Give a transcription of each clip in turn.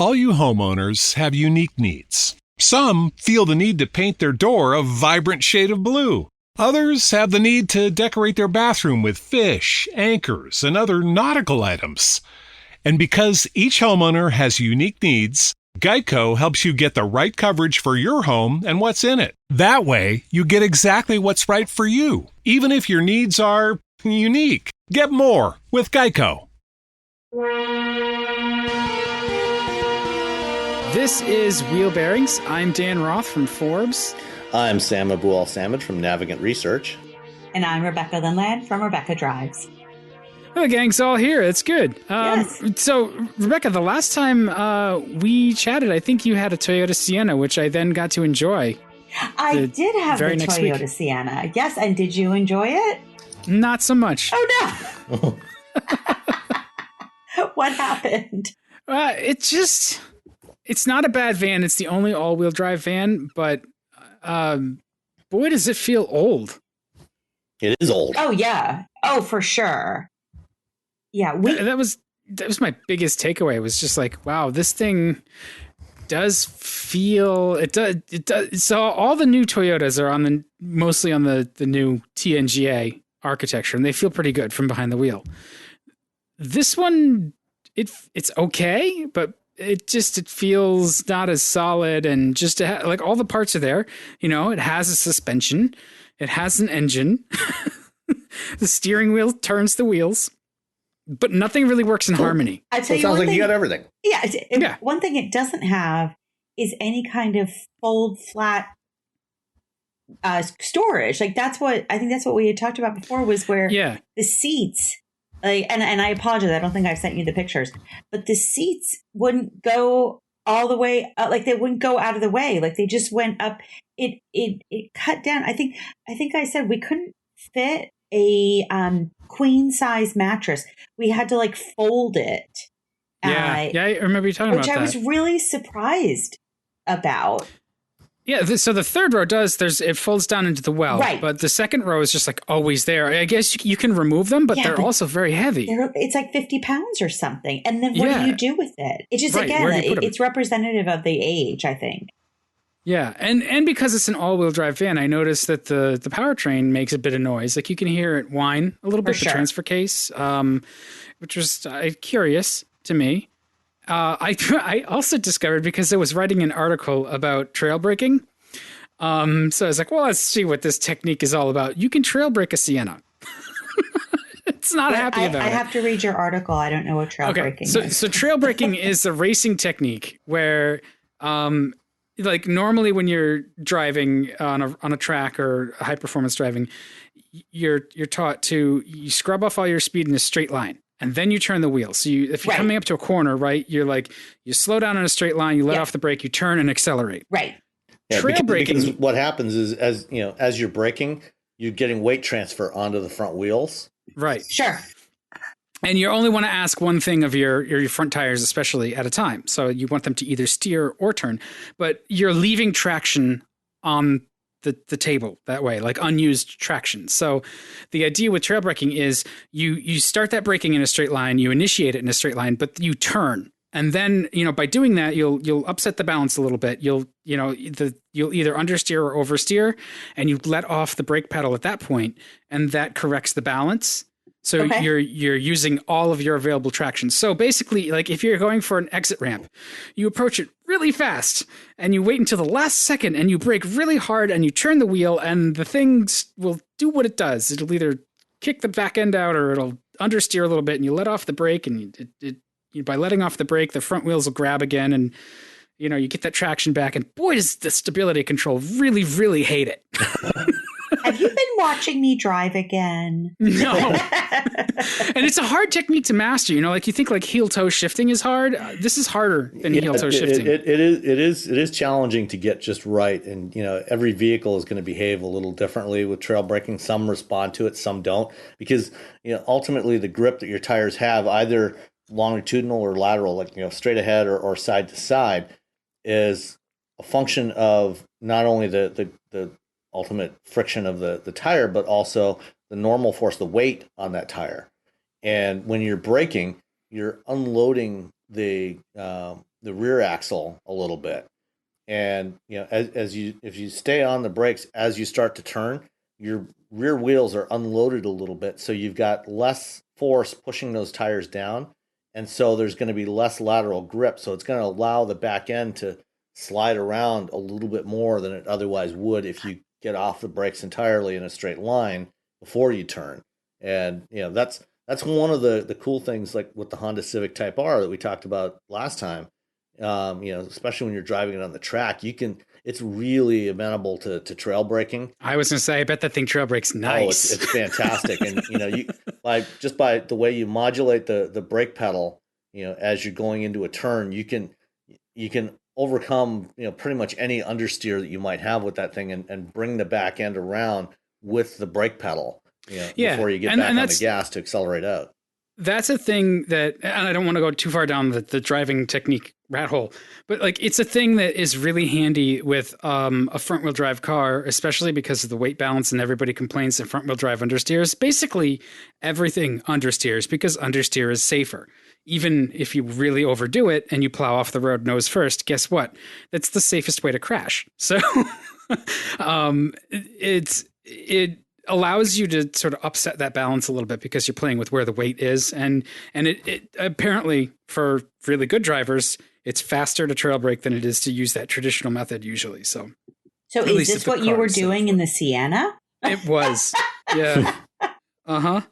All you homeowners have unique needs. Some feel the need to paint their door a vibrant shade of blue. Others have the need to decorate their bathroom with fish, anchors, and other nautical items. And because each homeowner has unique needs, Geico helps you get the right coverage for your home and what's in it. That way, you get exactly what's right for you, even if your needs are unique. Get more with Geico. This is Wheelbearings. I'm Dan Roth from Forbes. I'm Sam Abu-Al-Samad from Navigant Research. And I'm Rebecca Lindland from Rebecca Drives. Oh, the gang's all here. That's good. Yes. So, Rebecca, the last time we chatted, I think you had a Toyota Sienna, which I then got to enjoy. I did have the Toyota Sienna. Yes, and did you enjoy it? Not so much. Oh, no. What happened? It's not a bad van. It's the only all-wheel drive van, but boy, does it feel old. It is old. Oh, yeah. Oh, for sure. Yeah. That was my biggest takeaway. Was just like, wow, this thing does feel it does. So all the new Toyotas are mostly on the new TNGA architecture, and they feel pretty good from behind the wheel. This one, it's okay, but it feels not as solid, and just like all the parts are there. You know, it has a suspension, it has an engine, the steering wheel turns the wheels, but nothing really works in harmony. I'd say it sounds like you got everything. Yeah, One thing it doesn't have is any kind of fold flat storage. Like that's what we had talked about before, was where the seats. Like, and I apologize, I don't think I've sent you the pictures, but the seats wouldn't go all the way, like they wouldn't go out of the way. Like they just went up. It cut down. I think I said we couldn't fit a queen size mattress. We had to like fold it. I remember you talking about that. Which I was really surprised about. Yeah, so the third row it folds down into the well, right. But the second row is just like always there. I guess you can remove them, but they're also very heavy. It's like 50 pounds or something. And then what do you do with it? It's just, again, it's representative of the age, I think. Yeah, and because it's an all-wheel drive van, I noticed that the powertrain makes a bit of noise. Like you can hear it whine a little bit, the transfer case, which was curious to me. I also discovered, because I was writing an article about trail braking. So I was like, well, let's see what this technique is all about. You can trail brake a Sienna. It's not happy about it. I have to read your article. I don't know what trail braking is. So trail braking is a racing technique where, like normally when you're driving on a track or high performance driving, you're taught you scrub off all your speed in a straight line. And then you turn the wheel. So if you're coming up to a corner, right, you're like, you slow down in a straight line, you let off the brake, you turn and accelerate. Right. Yeah, trail braking. Because what happens is, as you're braking, you're getting weight transfer onto the front wheels. Right. Sure. And you only want to ask one thing of your front tires, especially at a time. So you want them to either steer or turn, but you're leaving traction on the table that way, like unused traction. So the idea with trail braking is you start that braking in a straight line, you initiate it in a straight line, but you turn. And then, by doing that, you'll upset the balance a little bit. You'll either understeer or oversteer, and you let off the brake pedal at that point, and that corrects the balance. So you're using all of your available traction. So basically, like if you're going for an exit ramp, you approach it really fast and you wait until the last second and you brake really hard and you turn the wheel, and the thing will do what it does. It'll either kick the back end out or it'll understeer a little bit, and you let off the brake, and by letting off the brake, the front wheels will grab again, and you get that traction back. And boy, does the stability control really, really hate it. Have you been watching me drive again? No. And it's a hard technique to master. Like you think like heel toe shifting is hard. This is harder than heel toe shifting. It is challenging to get just right. And, every vehicle is going to behave a little differently with trail braking. Some respond to it, some don't, because, ultimately the grip that your tires have, either longitudinal or lateral, like, straight ahead or side to side, is a function of not only the ultimate friction of the tire, but also the normal force, the weight on that tire. And when you're braking, you're unloading the rear axle a little bit. And if you stay on the brakes as you start to turn, your rear wheels are unloaded a little bit, so you've got less force pushing those tires down, and so there's going to be less lateral grip. So it's going to allow the back end to slide around a little bit more than it otherwise would if you get off the brakes entirely in a straight line before you turn. And that's one of the cool things, like with the Honda Civic Type R that we talked about last time. Especially when you're driving it on the track, it's really amenable to trail braking. I was going to say, I bet that thing trail brakes nice. Oh, it's fantastic. And, by the way you modulate the brake pedal, as you're going into a turn, you can overcome, pretty much any understeer that you might have with that thing and bring the back end around with the brake pedal, before you get back on the gas to accelerate out. That's a thing that, and I don't want to go too far down the driving technique rat hole, but it's a thing that is really handy with a front wheel drive car, especially because of the weight balance, and everybody complains that front wheel drive understeers. Basically, everything understeers because understeer is safer. Even if you really overdo it and you plow off the road nose first, guess what? That's the safest way to crash. So it allows you to sort of upset that balance a little bit because you're playing with where the weight is. And it apparently, for really good drivers, it's faster to trail brake than it is to use that traditional method usually. So is this what you were doing in the Sienna? It was. Yeah. Some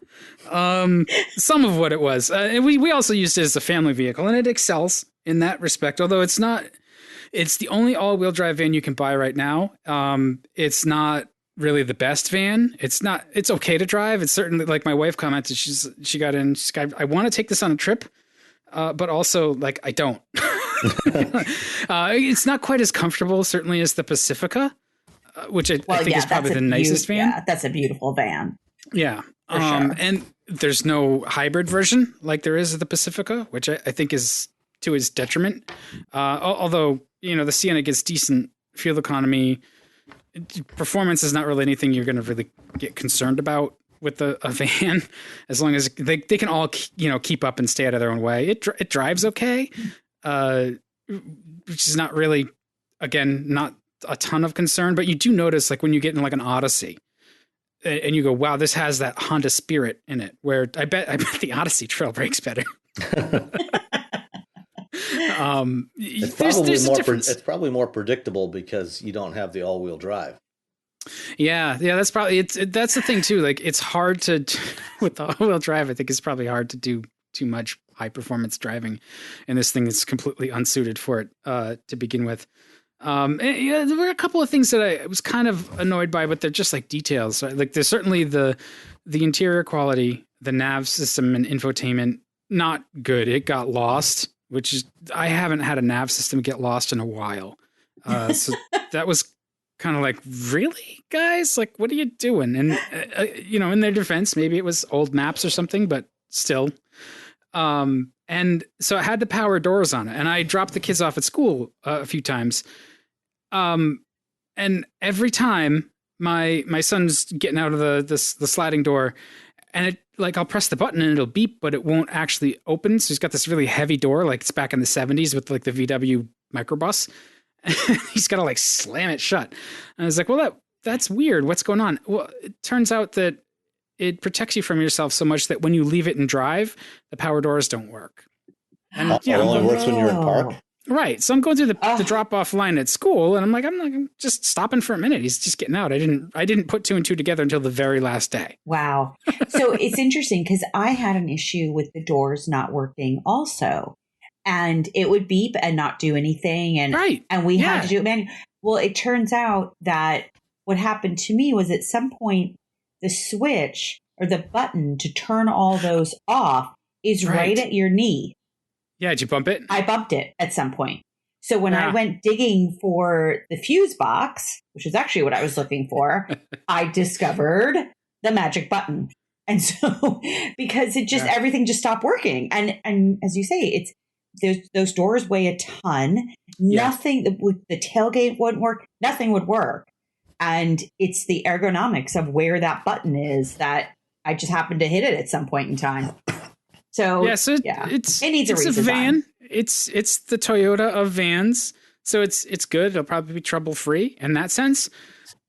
of what it was. We also used it as a family vehicle, and it excels in that respect, although it's the only all-wheel drive van you can buy right now. It's not really the best van. It's okay to drive. It's certainly, like my wife commented, she got in, I want to take this on a trip, but also I don't. It's not quite as comfortable, certainly, as the Pacifica, which I think is probably the nicest van. Yeah, that's a beautiful van. Yeah. Sure. And there's no hybrid version like there is of the Pacifica, which I think is to its detriment. Although, the Sienna gets decent fuel economy. Performance is not really anything you're going to really get concerned about with a van, as long as they can all, keep up and stay out of their own way. It drives okay, which is not really, again, not a ton of concern, but you do notice when you get in an Odyssey and you go, wow, this has that Honda spirit in it, where I bet the Odyssey trail brakes better. It's probably more predictable because you don't have the all-wheel drive. Yeah, that's probably that's the thing too. It's hard to with the all-wheel drive. I think it's probably hard to do too much high-performance driving, and this thing is completely unsuited for it to begin with. There were a couple of things that I was kind of annoyed by, but they're just details. There's certainly the interior quality, the nav system and infotainment, not good. It got lost, which is, I haven't had a nav system get lost in a while. So that was kind of really, guys? What are you doing? And, in their defense, maybe it was old maps or something, but still. And so I had the power doors on it, and I dropped the kids off at school a few times. And every time my son's getting out of the sliding door, and it I'll press the button and it'll beep, but it won't actually open. So he's got this really heavy door, it's back in the 70s with the VW microbus. He's got to slam it shut. And I was like, well, that's weird. What's going on? Well, it turns out that it protects you from yourself so much that when you leave it in drive, the power doors don't work. And it only works when you're in park. Right. So I'm going through the drop-off line at school, and I'm just stopping for a minute. He's just getting out. I didn't put two and two together until the very last day. Wow. So it's interesting because I had an issue with the doors not working also. And it would beep and not do anything. And, right. And we had to do it manually. Well, it turns out that what happened to me was at some point, the switch or the button to turn all those off is right at your knee. Yeah, did you bump it? I bumped it at some point. So when I went digging for the fuse box, which is actually what I was looking for, I discovered the magic button. And so because it just everything just stopped working. And as you say, those doors weigh a ton. Nothing, the tailgate wouldn't work. Nothing would work. And it's the ergonomics of where that button is that I just happened to hit it at some point in time. So yeah, so yeah, it needs a van. It's the Toyota of vans, so it's good. It'll probably be trouble free in that sense.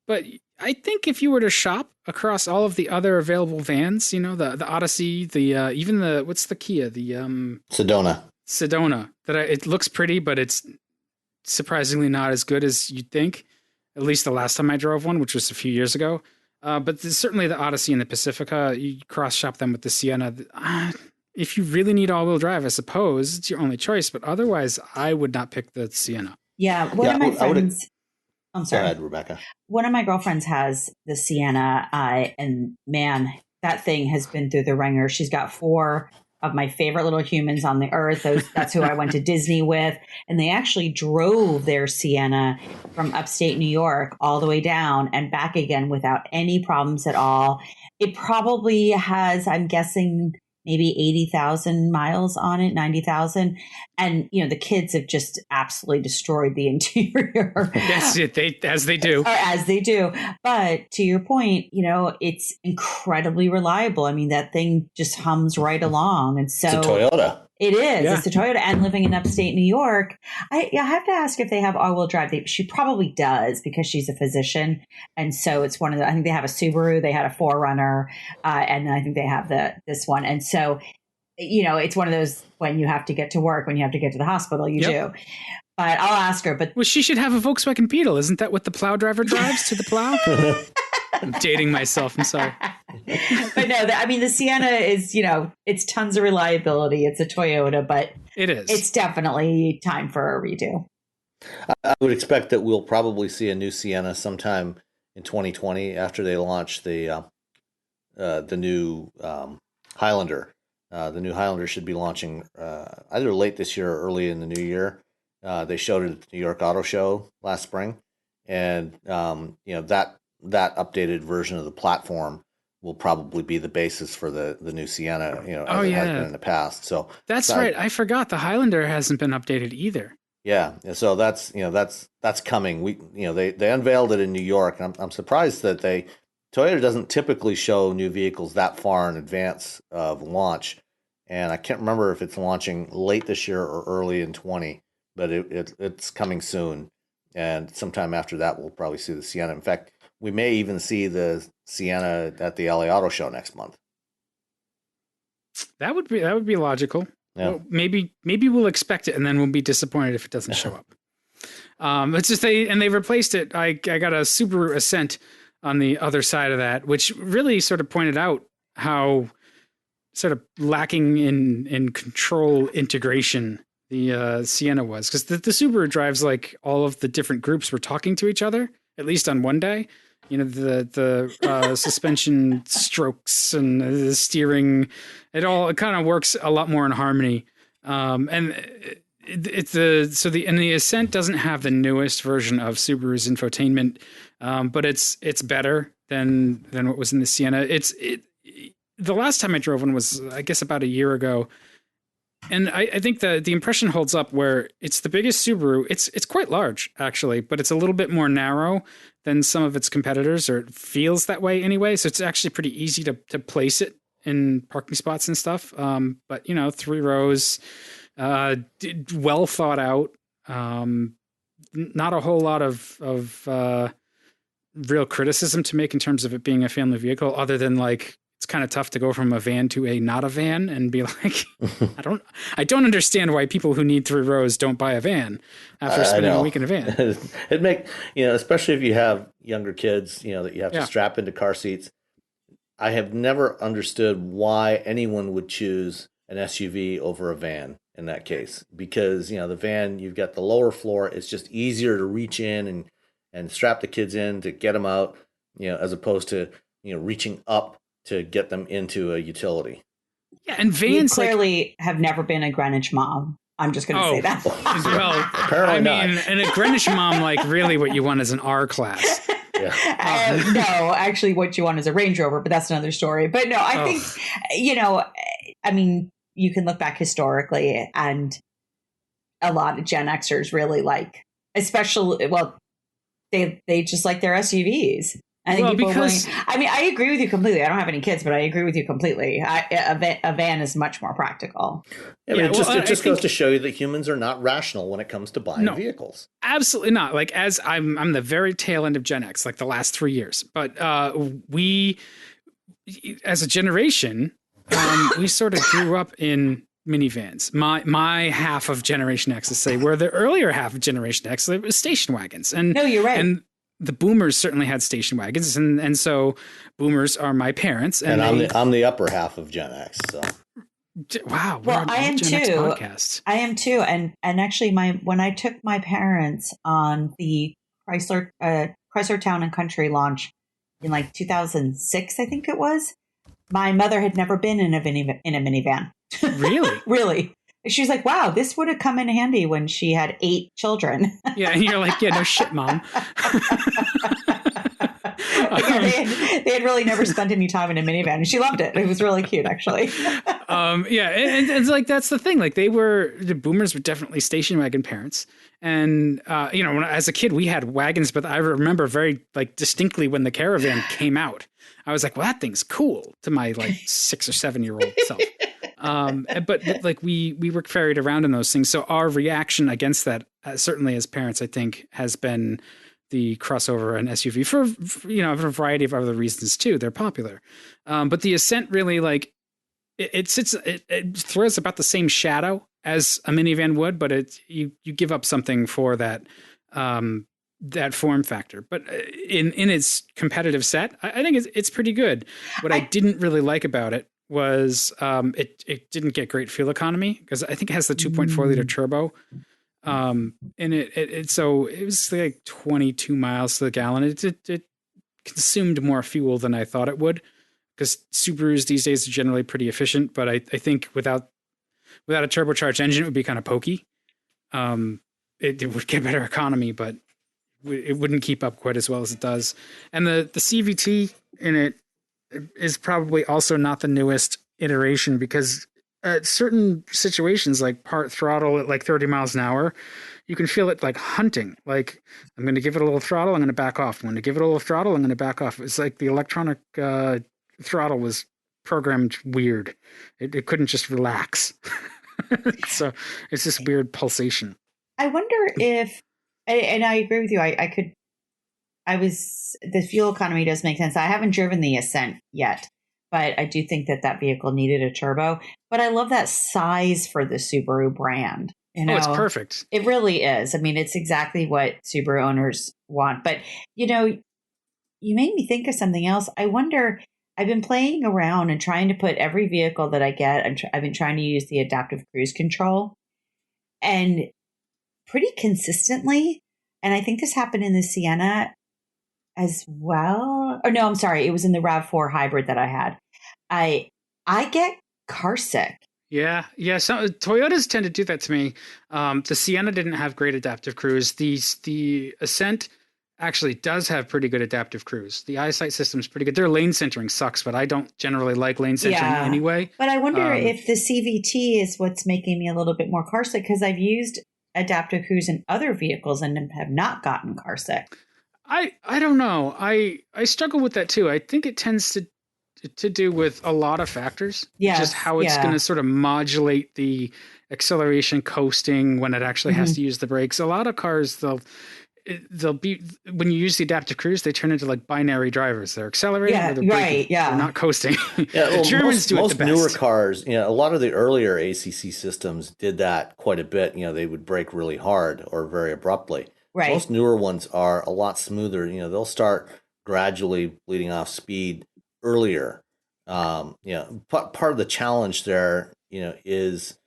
But I think if you were to shop across all of the other available vans, the Odyssey, the even the what's the Kia, the Sedona, it looks pretty, but it's surprisingly not as good as you'd think. At least the last time I drove one, which was a few years ago. But certainly the Odyssey and the Pacifica, you cross shop them with the Sienna. If you really need all-wheel drive, I suppose it's your only choice. But otherwise, I would not pick the Sienna. Yeah, one of my friends. I'm sorry, go ahead, Rebecca. One of my girlfriends has the Sienna, and man, that thing has been through the ringer. She's got 4 of my favorite little humans on the earth. That's who I went to Disney with, and they actually drove their Sienna from upstate New York all the way down and back again without any problems at all. It probably has, I'm guessing, maybe 80,000 miles on it, 90,000. And, the kids have just absolutely destroyed the interior. That's it. As they do. As they do. But to your point, it's incredibly reliable. I mean, that thing just hums right along. And so it's a Toyota. It is. Yeah. It's a Toyota. And living in upstate New York, I have to ask if they have all-wheel drive. She probably does because she's a physician. And so it's one of I think they have a Subaru. They had a 4Runner. And I think they have this one. And so, it's one of those when you have to get to work, when you have to get to the hospital, you do. But I'll ask her. But she should have a Volkswagen Beetle. Isn't that what the plow driver drives to the plow? I'm dating myself. I'm sorry. But no, the Sienna is, it's tons of reliability. It's a Toyota, but it is. It's definitely time for a redo. I would expect that we'll probably see a new Sienna sometime in 2020 after they launch the new Highlander. The new Highlander should be launching either late this year or early in the new year. They showed it at the New York Auto Show last spring, and that updated version of the platform will probably be the basis for the new Sienna, as it has been in the past. So that's right. I forgot the Highlander hasn't been updated either. Yeah, so that's coming. They unveiled it in New York, and I'm surprised that Toyota doesn't typically show new vehicles that far in advance of launch, and I can't remember if it's launching late this year or early in 20, but it's coming soon, and sometime after that we'll probably see the Sienna. In fact, we may even see the Sienna at the LA Auto Show next month. That would be logical. Yeah. Well, maybe we'll expect it and then we'll be disappointed if it doesn't show up. It's just they replaced it. I got a Subaru Ascent on the other side of that, which really sort of pointed out how sort of lacking in control integration the Sienna was, because the Subaru drives like all of the different groups were talking to each other, at least on one day. The suspension strokes and the steering, it kind of works a lot more in harmony. And the Ascent doesn't have the newest version of Subaru's infotainment, but it's better than what was in the Sienna. The last time I drove one was, I guess, about a year ago. And I think the impression holds up where it's the biggest Subaru. It's quite large, actually, but it's a little bit more narrow than some of its competitors, or it feels that way anyway. So it's actually pretty easy to place it in parking spots and stuff. But 3 rows, well thought out. Not a whole lot of real criticism to make in terms of it being a family vehicle, other than like, it's kind of tough to go from a van to a not a van and be like, I don't understand why people who need 3 rows don't buy a van after spending a week in a van. It make, especially if you have younger kids, that you have to strap into car seats. I have never understood why anyone would choose an SUV over a van in that case, because, the van, you've got the lower floor. It's just easier to reach in and strap the kids in to get them out, as opposed to, reaching up to get them into a utility. Yeah, and vans you clearly have never been a Greenwich mom. I'm just going to say that. Well, apparently not. And a Greenwich mom, like, really what you want is an R class. Yeah. No, actually what you want is a Range Rover, but that's another story. But no, I think, you can look back historically, and a lot of Gen Xers really like, especially, well, they just like their SUVs. I think people because I mean, I agree with you completely. I don't have any kids, but I agree with you completely. A van is much more practical. Yeah, but it just goes to show you that humans are not rational when it comes to buying vehicles. Absolutely not. Like, as I'm the very tail end of Gen X, like the last 3 years. But we, as a generation, we sort of grew up in minivans. My half of Generation X, to say, where the earlier half of Generation X, it was station wagons. And no, you're right. And the boomers certainly had station wagons, and so boomers are my parents. And I'm the upper half of Gen X. So. Wow. Well, I am too. I am too. And actually, when I took my parents on the Chrysler Town and Country launch in like 2006, I think it was, my mother had never been in a minivan. Really? Really. She was like, wow, this would have come in handy when she had 8 children. Yeah, and you're like, yeah, no shit, Mom. They had really never spent any time in a minivan, and she loved it. It was really cute, actually. Yeah, and it's like, that's the thing. Like, the boomers were definitely station wagon parents. And, as a kid, we had wagons, but I remember very distinctly when the Caravan came out. I was like, well, that thing's cool, to my 6 or 7 year old self. But we were ferried around in those things. So our reaction against that, certainly as parents, I think, has been the crossover and SUV for a variety of other reasons too. They're popular. But the Ascent really, it throws about the same shadow as a minivan would, but you give up something for that, that form factor. But in its competitive set, I think it's pretty good. What I didn't really like about it was it didn't get great fuel economy, because I think it has the 2.4 liter turbo. And so it was like 22 miles to the gallon. It consumed more fuel than I thought it would, because Subarus these days are generally pretty efficient. But I think without a turbocharged engine, it would be kind of pokey. It would get better economy, but it wouldn't keep up quite as well as it does. And the CVT in it is probably also not the newest iteration, because at certain situations, like part throttle at 30 miles an hour, you can feel it like hunting. Like, I'm going to give it a little throttle, I'm going to back off. I'm going to give it a little throttle, I'm going to back off. It's like the electronic throttle was programmed weird. It couldn't just relax. So it's this weird pulsation. I wonder if, and I agree with you, the fuel economy does make sense. I haven't driven the Ascent yet, but I do think that vehicle needed a turbo. But I love that size for the Subaru brand. Oh, it's perfect. It really is. I mean, it's exactly what Subaru owners want. But, you made me think of something else. I wonder, I've been playing around and trying to put every vehicle that I get, I've been trying to use the adaptive cruise control. And pretty consistently, and I think this happened in the Sienna as well. Or no, I'm sorry. It was in the RAV4 hybrid that I had. I get car sick. Yeah. So Toyotas tend to do that to me. The Sienna didn't have great adaptive cruise. The Ascent actually does have pretty good adaptive cruise. The eyesight system is pretty good. Their lane centering sucks, but I don't generally like lane centering anyway. But I wonder if the CVT is what's making me a little bit more car sick, because I've used adaptive cruise in other vehicles and have not gotten car sick. I don't know. I struggle with that too. I think it tends to do with a lot of factors. Yeah, just how it's going to sort of modulate the acceleration coasting when it actually has to use the brakes. A lot of cars, they'll be, when you use the adaptive cruise, they turn into like binary drivers. They're accelerating or they're braking. They're not coasting. The Germans do it the best. Most newer cars, a lot of the earlier ACC systems did that quite a bit. They would brake really hard or very abruptly. Right. Most newer ones are a lot smoother. They'll start gradually bleeding off speed earlier. Part of the challenge there, is,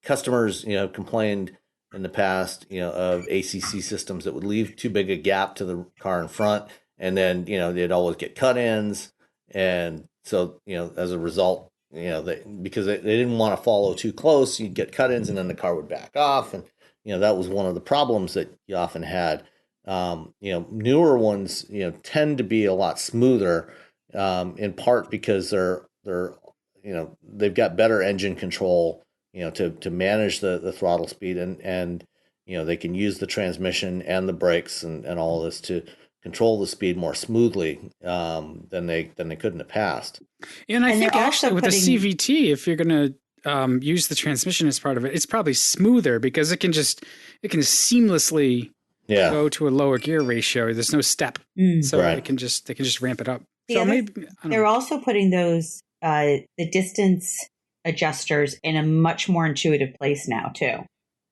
customers, complained in the past, of ACC systems that would leave too big a gap to the car in front, and then they'd always get cut-ins, and so as a result, because they didn't want to follow too close, you'd get cut-ins, and then the car would back off, and that was one of the problems that you often had. Newer ones, tend to be a lot smoother, in part because they've got better engine control, to manage the throttle speed, and they can use the transmission and the brakes and all this to control the speed more smoothly than they could in the past. And I think actually with the CVT, if you're going to use the transmission as part of it, it's probably smoother because it can seamlessly go to a lower gear ratio. There's no step, so they can just ramp it up. They're also putting those the distance adjusters in a much more intuitive place now too.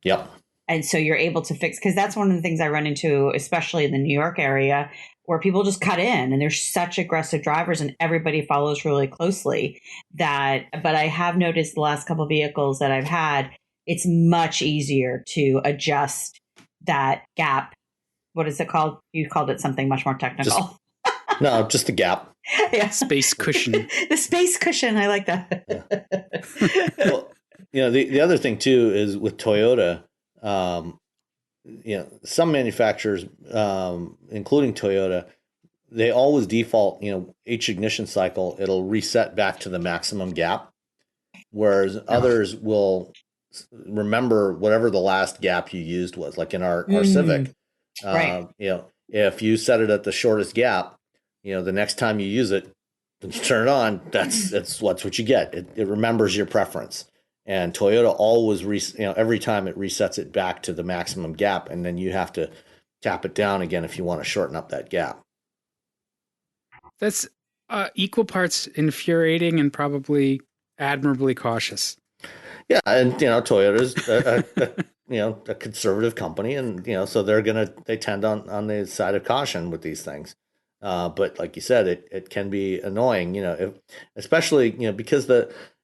Yep. And so you're able to fix, because that's one of the things I run into, especially in the New York area, where people just cut in and there's such aggressive drivers and everybody follows really closely but I have noticed the last couple of vehicles that I've had, it's much easier to adjust that gap. What is it called? You called it something much more technical. Just the gap. Yeah. Space cushion. The space cushion. I like that. Yeah. Well, the other thing too is with Toyota, some manufacturers, including Toyota, they always default, each ignition cycle, it'll reset back to the maximum gap. Whereas others will remember whatever the last gap you used was, like in our Civic. Right. If you set it at the shortest gap, the next time you use it, when you turn it on, that's what you get. It remembers your preference. And Toyota always, every time it resets it back to the maximum gap, and then you have to tap it down again if you want to shorten up that gap. That's equal parts infuriating and probably admirably cautious. Yeah, and Toyota's a conservative company, and so they tend on the side of caution with these things. But like you said, it can be annoying, especially because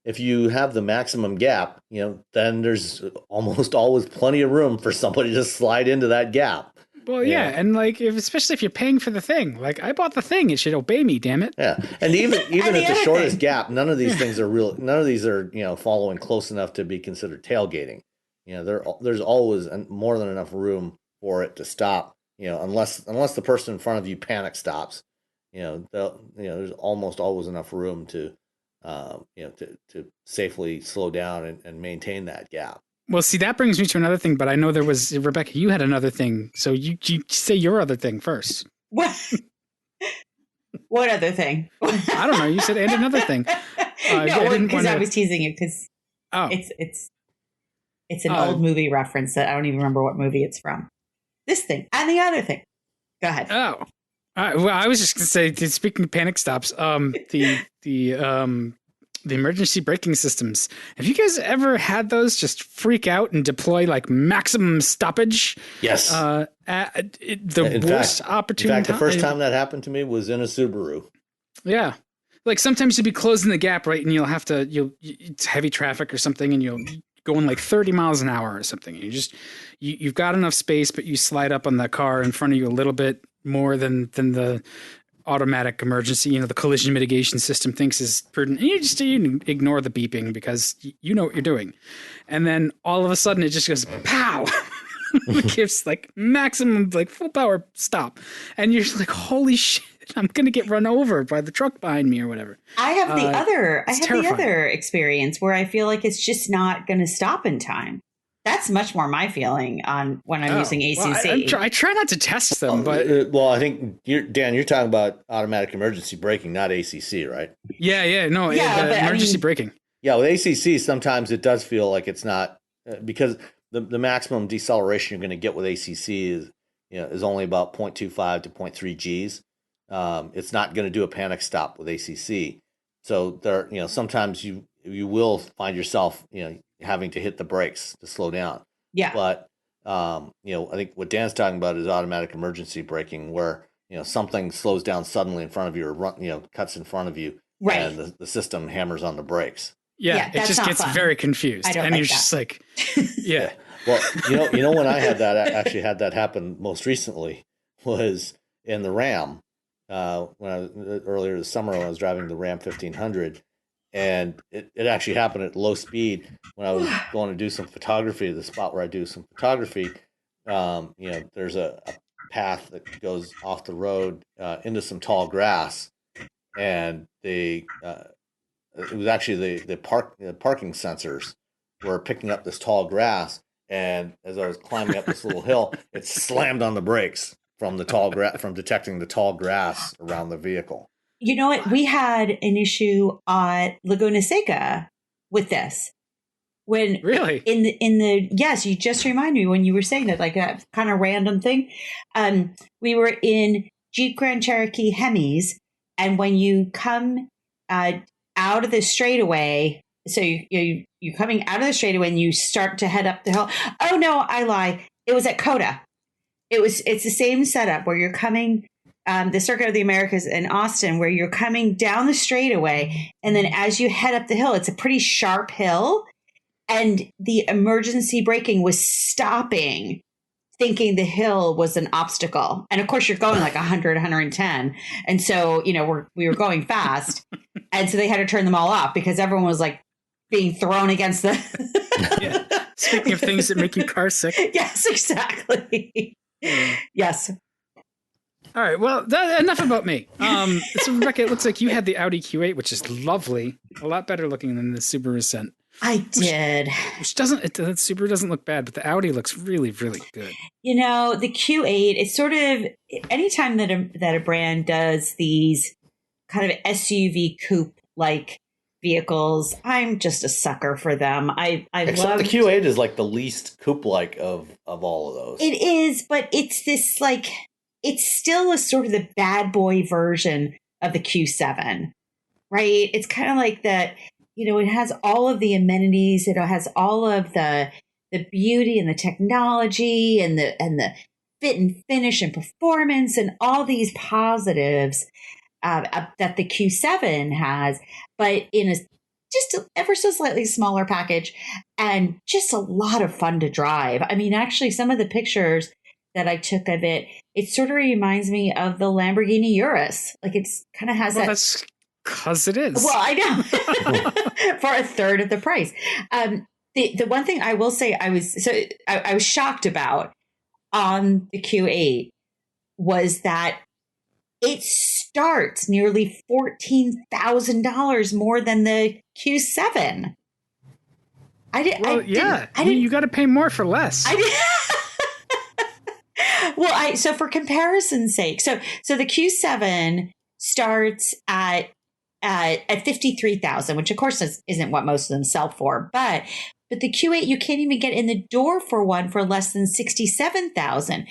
if you have the maximum gap, then there's almost always plenty of room for somebody to slide into that gap. Well, yeah, and especially if you're paying for the thing, like I bought the thing, it should obey me, damn it. Yeah, and even at the shortest gap, none of these things are real. None of these are following close enough to be considered tailgating. There's always more than enough room for it to stop. Unless the person in front of you panic stops, there's almost always enough room to safely slow down and maintain that gap. Well, see, that brings me to another thing, but I know Rebecca, you had another thing. So you say your other thing first. What other thing? I don't know. You said, and another thing. Because I was teasing you because it's an old movie reference that I don't even remember what movie it's from. This thing and the other thing. Go ahead. Oh, well, I was just going to say, speaking of panic stops, the emergency braking systems. Have you guys ever had those just freak out and deploy like maximum stoppage? Yes. At the worst opportunity. In fact, the first time that happened to me was in a Subaru. Yeah. Like sometimes you'll be closing the gap, right? And it's heavy traffic or something, and you'll going like 30 miles an hour or something. And you've got enough space, but you slide up on the car in front of you a little bit more than the automatic emergency, the collision mitigation system thinks is prudent. And you ignore the beeping because you know what you're doing. And then all of a sudden it just goes pow. It gives like maximum, like full power stop. And you're just like, holy shit, I'm going to get run over by the truck behind me or whatever. I have the other experience where I feel like it's just not going to stop in time. That's much more my feeling on when I'm using ACC. Well, I try not to test them, but I think you're talking about automatic emergency braking, not ACC, right? Emergency braking. Yeah, with ACC, sometimes it does feel like it's not because the maximum deceleration you're going to get with ACC is only about 0.25 to 0.3 Gs. It's not going to do a panic stop with ACC. So there, sometimes you will find yourself, having to hit the brakes to slow down. Yeah. But, I think what Dan's talking about is automatic emergency braking where, something slows down suddenly in front of you or, cuts in front of you. Right. And the system hammers on the brakes. Yeah. It just gets very confused. And you're just like, yeah. Well, when I actually had that happen most recently was in the Ram. Earlier this summer when I was driving the Ram 1500. And it actually happened at low speed when I was going to do some photography, the spot where I do some photography. There's a path that goes off the road into some tall grass. And it was actually the parking sensors were picking up this tall grass. And as I was climbing up this little hill, it slammed on the brakes from from detecting the tall grass around the vehicle. You know what? We had an issue at Laguna Seca with this. When really in the yes, you just remind me when you were saying that, like that kind of random thing. We were in Jeep Grand Cherokee Hemis, and when you come out of the straightaway, so you're coming out of the straightaway and you start to head up the hill. Oh no, I lie. It was at Coda. It's the same setup where you're coming. The Circuit of the Americas in Austin, where you're coming down the straightaway, and then as you head up the hill, it's a pretty sharp hill, and the emergency braking was stopping, thinking the hill was an obstacle. And of course, you're going like 100, 110, and so we were going fast, and so they had to turn them all off because everyone was like being thrown against the. Yeah. Speaking of things that make you car sick. Yes, exactly. Yes. All right. Well, enough about me. So Rebecca, it looks like you had the Audi Q8, which is lovely, a lot better looking than the Subaru Ascent. I did. Which doesn't, the Subaru doesn't look bad, but the Audi looks really, really good. The Q8, it's sort of, anytime that a brand does these kind of SUV coupe like vehicles, I'm just a sucker for them. Except the Q8 is like the least coupe like of all of those. It is, but it's this like. It's still a sort of the bad boy version of the Q7, right? It's kind of like that, it has all of the amenities. It has all of the beauty and the technology and the fit and finish and performance and all these positives that the Q7 has, but in a just ever so slightly smaller package and just a lot of fun to drive. I mean, actually, some of the pictures that I took of it, it sort of reminds me of the Lamborghini Urus. Like it's kind of has that. That's because it is. Well, I know. For a third of the price. The one thing I will say I was shocked about on the Q8 was that it starts nearly $14,000 more than the Q7. You got to pay more for less. Well, so for comparison's sake, so the Q7 starts at 53,000, which of course isn't what most of them sell for, but the Q8 you can't even get in the door for one for less than 67,000.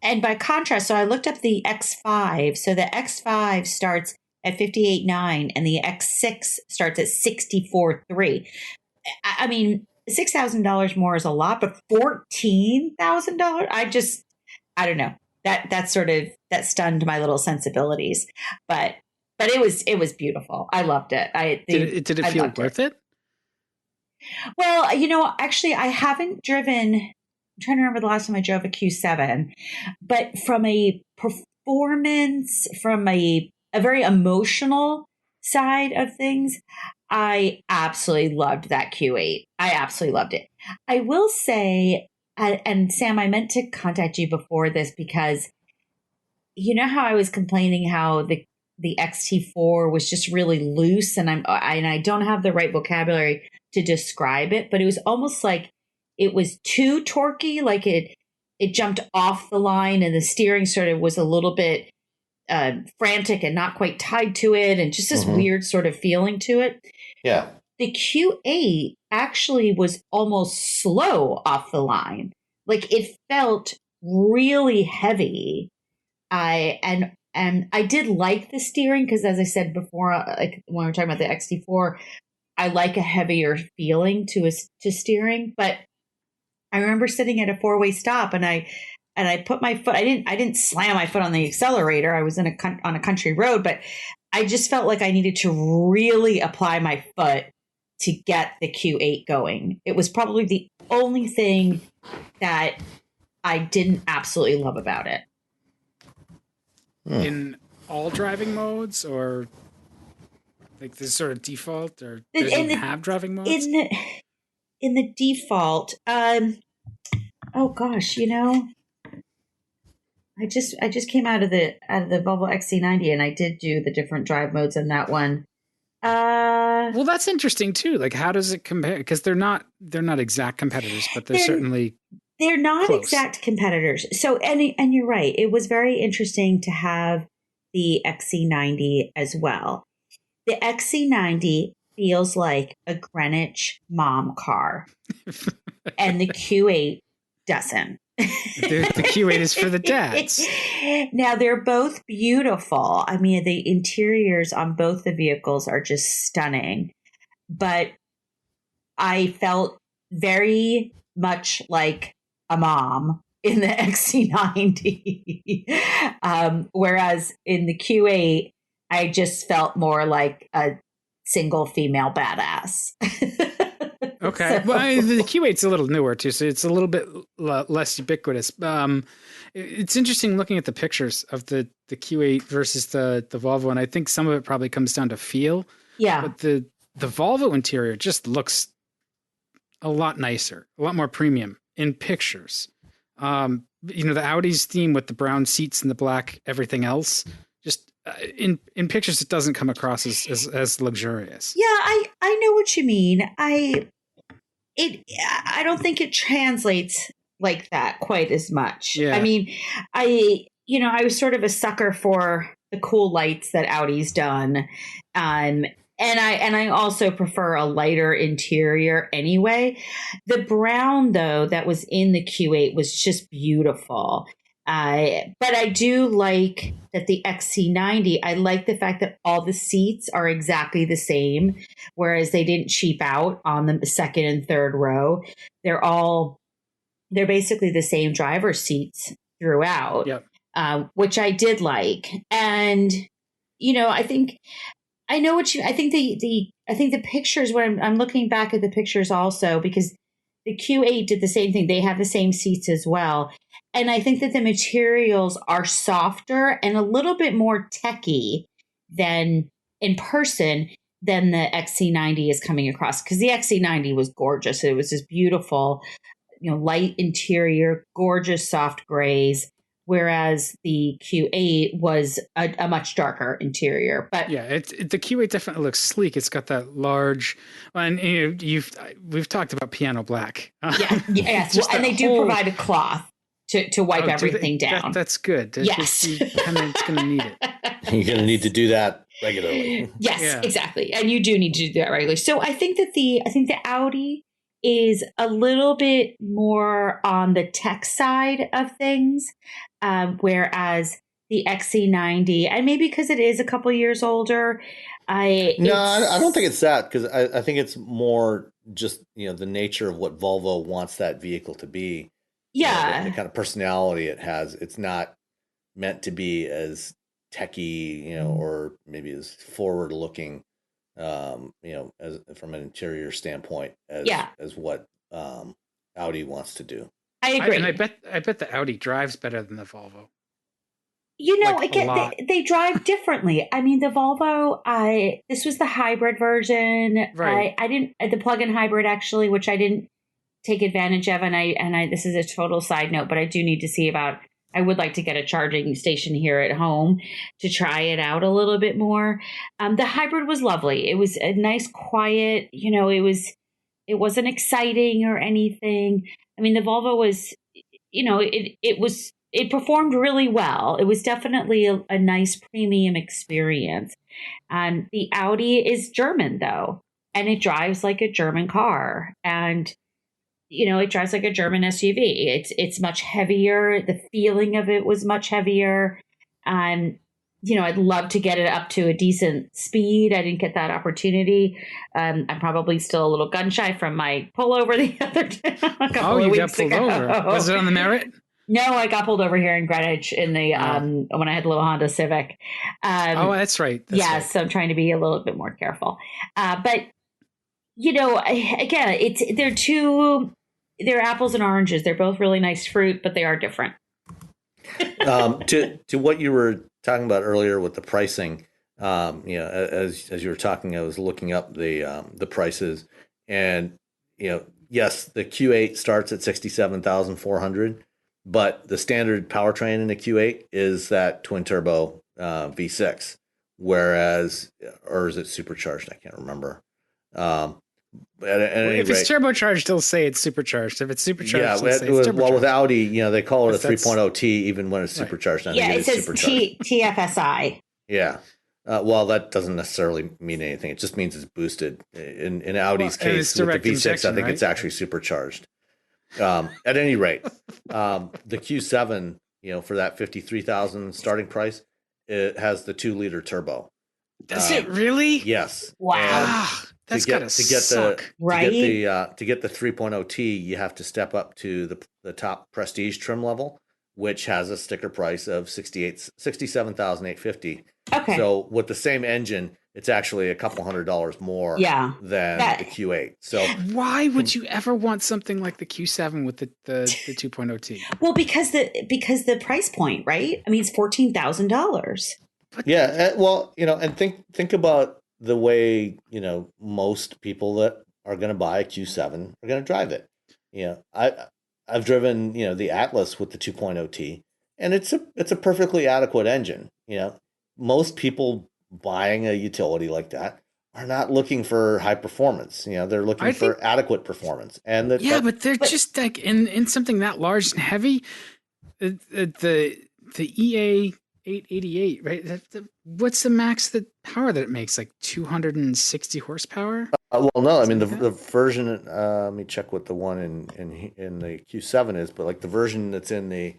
And by contrast, so I looked up the X5. So the X5 starts at 58.9 and the X6 starts at 64.3. I mean, $6,000 more is a lot, but $14,000, I don't know. That stunned my little sensibilities, but it was beautiful. I loved it. Did it feel worth it? Well, actually, I haven't driven. I'm trying to remember the last time I drove a Q7, but from a performance, from a very emotional side of things, I absolutely loved that Q8. I absolutely loved it. I will say. And Sam, I meant to contact you before this because you know how I was complaining how the XT4 was just really loose, and I don't have the right vocabulary to describe it, but it was almost like it was too torquey, like it jumped off the line, and the steering sort of was a little bit frantic and not quite tied to it, and just this weird sort of feeling to it. Yeah. The Q8 actually was almost slow off the line. Like it felt really heavy. And I did like the steering because, as I said before, like when we were talking about the XT4, I like a heavier feeling to steering. But I remember sitting at a four-way stop and I put my foot. I didn't slam my foot on the accelerator. I was on a country road, but I just felt like I needed to really apply my foot to get the Q8 going. It was probably the only thing that I didn't absolutely love about it. In all driving modes, or like this sort of default, or does it have driving modes? In the default, oh gosh, I just came out of the Volvo XC90 and I did do the different drive modes in that one. Well, that's interesting too. Like, how does it compare? Because they're not exact competitors, but they're certainly They're not close. exact competitors. So, and you're right. It was very interesting to have the XC90 as well. The XC90 feels like a Greenwich mom car, and the Q8 doesn't. The Q8 is for the dads. Now, they're both beautiful. I mean, the interiors on both the vehicles are just stunning. But I felt very much like a mom in the XC90. Whereas in the Q8, I just felt more like a single female badass. Okay. So, Well, the Q8's a little newer too, so it's a little bit less ubiquitous. It's interesting looking at the pictures of the Q8 versus the Volvo, and I think some of it probably comes down to feel. yeah. But the Volvo interior just looks a lot nicer, a lot more premium in pictures. The Audi's theme with the brown seats and the black everything else, just in pictures, it doesn't come across as luxurious. Yeah, I know what you mean. I don't think it translates like that quite as much. Yeah. I mean, I was sort of a sucker for the cool lights that Audi's done. And I also prefer a lighter interior anyway. The brown, though, that was in the Q8 was just beautiful. But I do like that the XC90, I like the fact that all the seats are exactly the same, whereas they didn't cheap out on the second and third row. They're basically the same driver's seats throughout, yep. Which I did like. And, I think the pictures, when I'm looking back at the pictures also, because the Q8 did the same thing. They have the same seats as well. And I think that the materials are softer and a little bit more techy than in person than the XC90 is coming across. Because the XC90 was gorgeous. It was just beautiful, light interior, gorgeous soft grays. Whereas the Q8 was a much darker interior. But yeah, the Q8 definitely looks sleek. It's got that large, and we've talked about piano black. Yes, and they do provide a cloth to wipe everything down. That's good. Yes, you're going to need it. You're going to need to do that regularly. Yes, exactly, and you do need to do that regularly. So I think the Audi is a little bit more on the tech side of things, whereas the XC90, and maybe because it is a couple years older, I don't think it's that, because I think it's more just the nature of what Volvo wants that vehicle to be. Yeah, the kind of personality it has. It's not meant to be as techy, or maybe as forward looking. As from an interior standpoint, as what Audi wants to do. I agree. And I bet the Audi drives better than the Volvo. They drive differently. I mean, the Volvo, this was the hybrid version. Right. I didn't, the plug-in hybrid actually, which I didn't take advantage of. And I, this is a total side note, but I do need to see about, I would like to get a charging station here at home to try it out a little bit more. The hybrid was lovely. It was a nice, quiet, it wasn't exciting or anything. I mean, the Volvo was, it performed really well. It was definitely a nice premium experience. The Audi is German though, and it drives like a German car. And it drives like a German SUV. It's much heavier. The feeling of it was much heavier. I'd love to get it up to a decent speed. I didn't get that opportunity. I'm probably still a little gun shy from my pullover the other day. You got pulled over. Was it on the Merit? No, I got pulled over here in Greenwich in the when I had the little Honda Civic. That's right. Yes, so I'm trying to be a little bit more careful. But again, they're apples and oranges. They're both really nice fruit, but they are different. To what you were talking about earlier with the pricing, as you were talking, I was looking up the prices, and yes, the Q8 starts at $67,400, but the standard powertrain in the Q8 is that twin turbo V6, or is it supercharged? I can't remember. At any if it's turbocharged, they'll say it's supercharged. If it's supercharged, they'll say it's turbocharged. Well, with Audi, they call it a 3.0T even when it's supercharged. Right. It says TFSI. Yeah. Well, that doesn't necessarily mean anything. It just means it's boosted. In Audi's case, with the V6, I think it's actually supercharged. At any rate, the Q7, for that $53,000 starting price, it has the 2-liter turbo. Does it really? Yes. Wow. That's gotta suck. Right? To get the 3.0T, you have to step up to the top Prestige trim level, which has a sticker price of $67,850. Okay. So with the same engine, it's actually a couple $100 more than the Q8. So why would you ever want something like the Q7 with the 2.0T? Well, because the price point, right? I mean, it's $14,000. Yeah, well, and think about the way most people that are going to buy a Q7 are going to drive it. I've driven the Atlas with the 2.0T, and it's a perfectly adequate engine. Most people buying a utility like that are not looking for high performance. They're looking for adequate performance. And but they're just like in something that large and heavy. The EA 888, right? What's the max power that it makes? Like 260 horsepower? Well, no. I mean, the version. Let me check what the one in the Q7 is, but like the version that's in the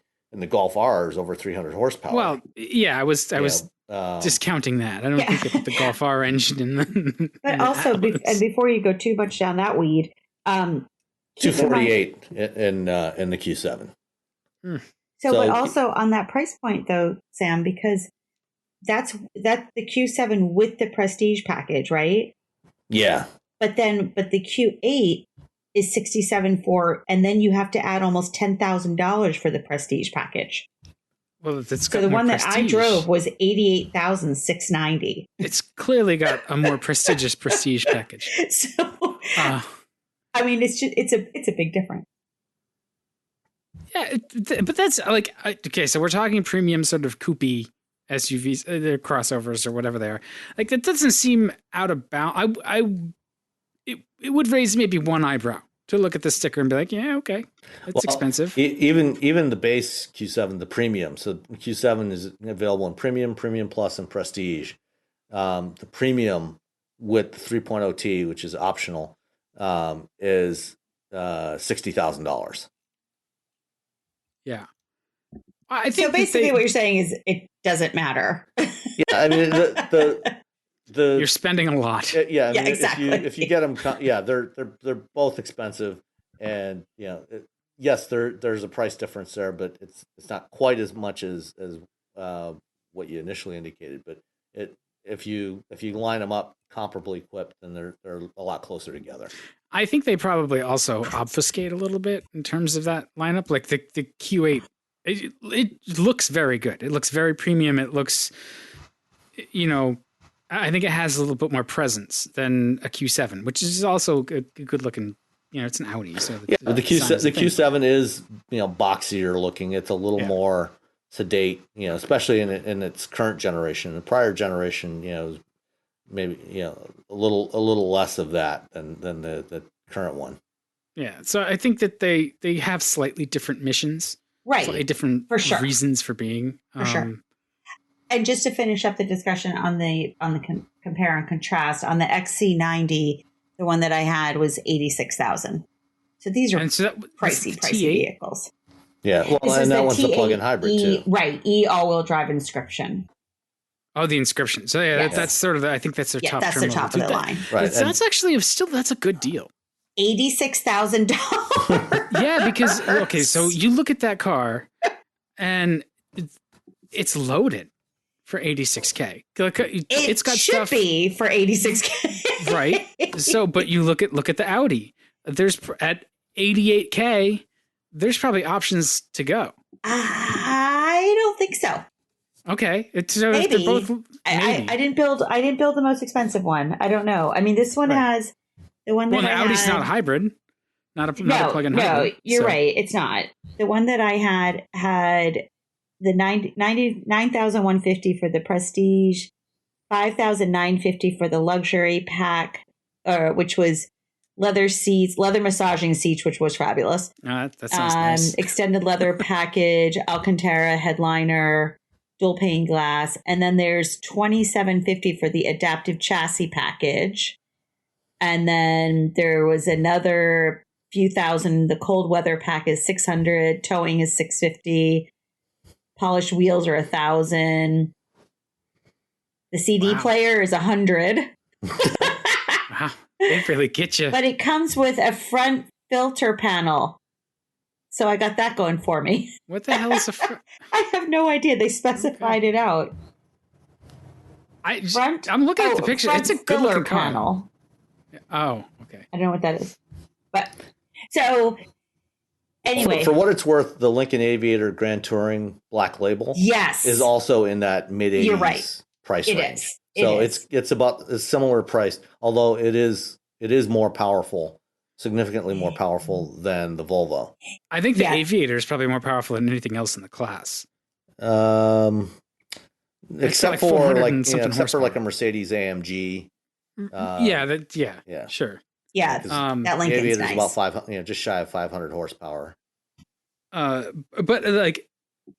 Golf R is over 300 horsepower. Well, yeah, I was discounting that. I don't think they put the Golf R engine in the. But also, and before you go too much down that weed, 248 in the Q7. So, but also on that price point, though, Sam, because that's the Q7 with the Prestige package, right? Yeah. But the Q8 is $67,400, and then you have to add almost $10,000 for the Prestige package. Well, so the one that I drove was $88,690. It's clearly got a more prestigious Prestige package. So, I mean, it's a big difference. Yeah, but that's like, okay, so we're talking premium sort of coupé SUVs, they're crossovers or whatever they are. Like, that doesn't seem out of bounds. It would raise maybe one eyebrow to look at the sticker and be like, yeah, okay, it's expensive. Even the base Q7, the premium. So Q7 is available in premium, premium plus, and prestige. The premium with the 3.0T, which is optional, is $60,000. Yeah. I think so basically what you're saying is it doesn't matter. Yeah, I mean the you're spending a lot. Yeah, I mean, exactly. If you get them, they're both expensive, and yes, there's a price difference there, but it's not quite as much as what you initially indicated. But if you line them up comparably equipped, then they're a lot closer together. I think they probably also obfuscate a little bit in terms of that lineup. Like the Q8, it looks very good. It looks very premium. It looks, I think it has a little bit more presence than a Q7, which is also a good looking. It's an Audi. So the Q7 is boxier looking. It's a little more sedate, especially in its current generation. The prior generation, is maybe a little less of that than the current one. Yeah, so I think that they have slightly different missions, right? Slightly different reasons for being. For sure. And just to finish up the discussion on the compare and contrast, on the XC90, the one that I had was $86,000. So these are pricey vehicles. Yeah, well, and that one's a plug-in hybrid too. Right, all-wheel drive Inscription. Oh, the Inscription. So yeah, that's sort of I think that's their top. That's the top of the line. Right, that's actually that's a good deal. $86,000. Yeah, because so you look at that car, and it's loaded for $86K. It's got should be for $86K, right? So, but you look at the Audi. There's at $88K. There's probably options to go. I don't think so. Okay, maybe. Both, maybe. I didn't build the most expensive one. I don't know. I mean, this one has the one that the Audi's not a hybrid, not a plug-in hybrid. No, you're right. It's not. The one that I had the $99,150 for the Prestige, $5,950 for the luxury pack, which was leather seats, leather massaging seats, which was fabulous. That sounds nice. Extended leather package, Alcantara headliner, dual pane glass. And then there's $2,750 for the adaptive chassis package. And then there was another few thousand. The cold weather pack is $600. Towing is $650. Polished wheels are $1,000. The CD player is $100. Wow, they really get you. But it comes with a front filter panel. So I got that going for me. What the hell is a I have no idea. They specified it out. I'm looking at the picture. It's a good looking panel. Oh, okay. I don't know what that is. But so anyway. For what it's worth, the Lincoln Aviator Grand Touring Black Label is also in that mid-80s price range. So it's about a similar price, although it is more powerful, significantly more powerful than the Volvo. I think the Aviator is probably more powerful than anything else in the class. Except for like a Mercedes AMG. Sure. Yeah, that Lincoln's Aviator's nice. about 500, just shy of 500 horsepower. But like,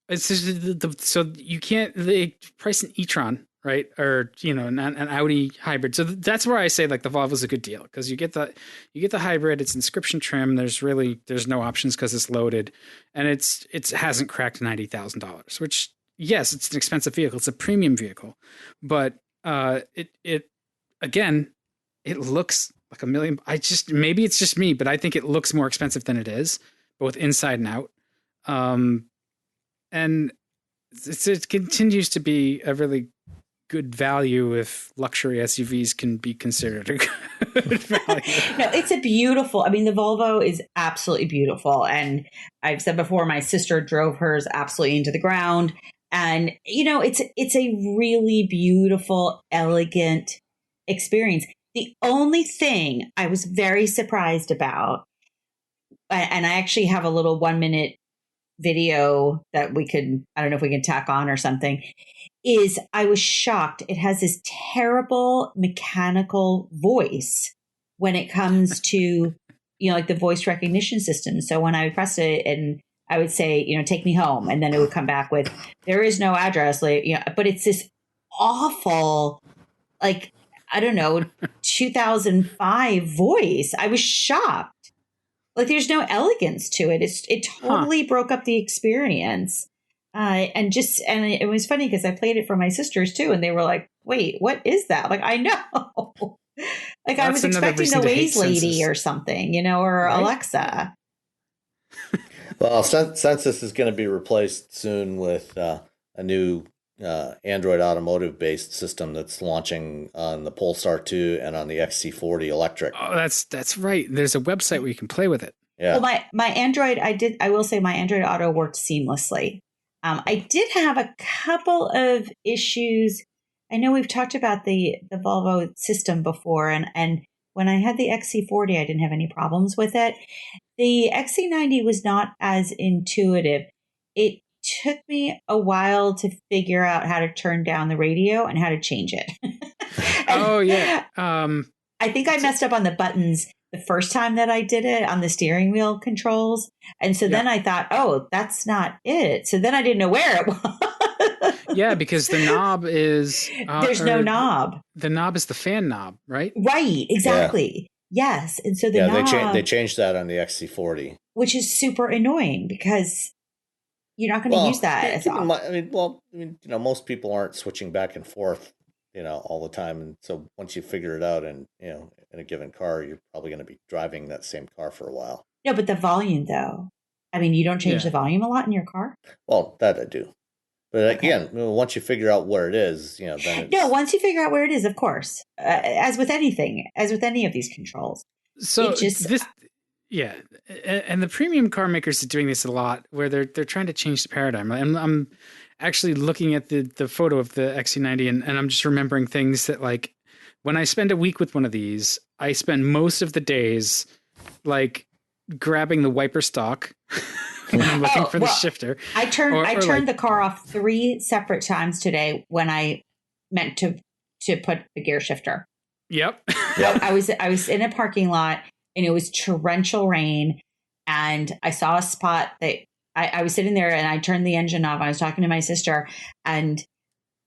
it's just so you can't price an e-tron, right? Or an Audi hybrid. So that's where I say like the Volvo's a good deal because you get the hybrid. It's inscription trim. There's no options because it's loaded, and it hasn't cracked $90,000. Which yes, it's an expensive vehicle. It's a premium vehicle, but it again, it looks like $1 million. Maybe it's just me, but I think it looks more expensive than it is, both inside and out. And it continues to be a really good value if luxury SUVs can be considered a good value. No, it's a beautiful. I mean, the Volvo is absolutely beautiful, and I've said before, my sister drove hers absolutely into the ground, and it's a really beautiful, elegant experience. The only thing I was very surprised about, and I actually have a little 1-minute video that I don't know if we can tack on or something, is I was shocked. It has this terrible mechanical voice when it comes to, like the voice recognition system. So when I pressed it and I would say, take me home, and then it would come back with, there is no address. But it's this awful, like, I don't know, 2005 voice. I was shocked. Like there's no elegance to it. It totally broke up the experience. And it was funny because I played it for my sisters too. And they were like, wait, what is that? Like, I know. Like I was expecting the Waze lady or something, or right? Alexa. Well, Census is going to be replaced soon with a new Android automotive-based system that's launching on the Polestar 2 and on the XC40 electric. Oh, that's right. There's a website where you can play with it. Yeah. Well, my Android, I will say my Android Auto worked seamlessly. I did have a couple of issues. I know we've talked about the Volvo system before, and when I had the XC40, I didn't have any problems with it. The XC90 was not as intuitive. It took me a while to figure out how to turn down the radio and how to change it. I think I messed up on the buttons the first time that I did it on the steering wheel controls. And so then I thought, oh, that's not it. So then I didn't know where it was. Yeah, because the knob is... there's no knob. The knob is the fan knob, right? Right, exactly. Yeah. Yes. And so the knob... they changed that on the XC40. Which is super annoying because you're not going to use that. Most people aren't switching back and forth, all the time. And so once you figure it out in a given car, you're probably going to be driving that same car for a while. No, but the volume though, you don't change the volume a lot in your car? Well, that I do. But again, once you figure out where it is, then it's... No, once you figure out where it is, of course, as with anything, as with any of these controls. So yeah, and the premium car makers are doing this a lot, where they're trying to change the paradigm. I'm actually looking at the photo of the XC90, and I'm just remembering things that, like, when I spend a week with one of these, I spend most of the days like grabbing the wiper stalk when I'm looking for the shifter. I turned the car off 3 separate times today when I meant to put the gear shifter. Yep. I was in a parking lot. and it was torrential rain. And I saw a spot that I was sitting there and I turned the engine off. I was talking to my sister and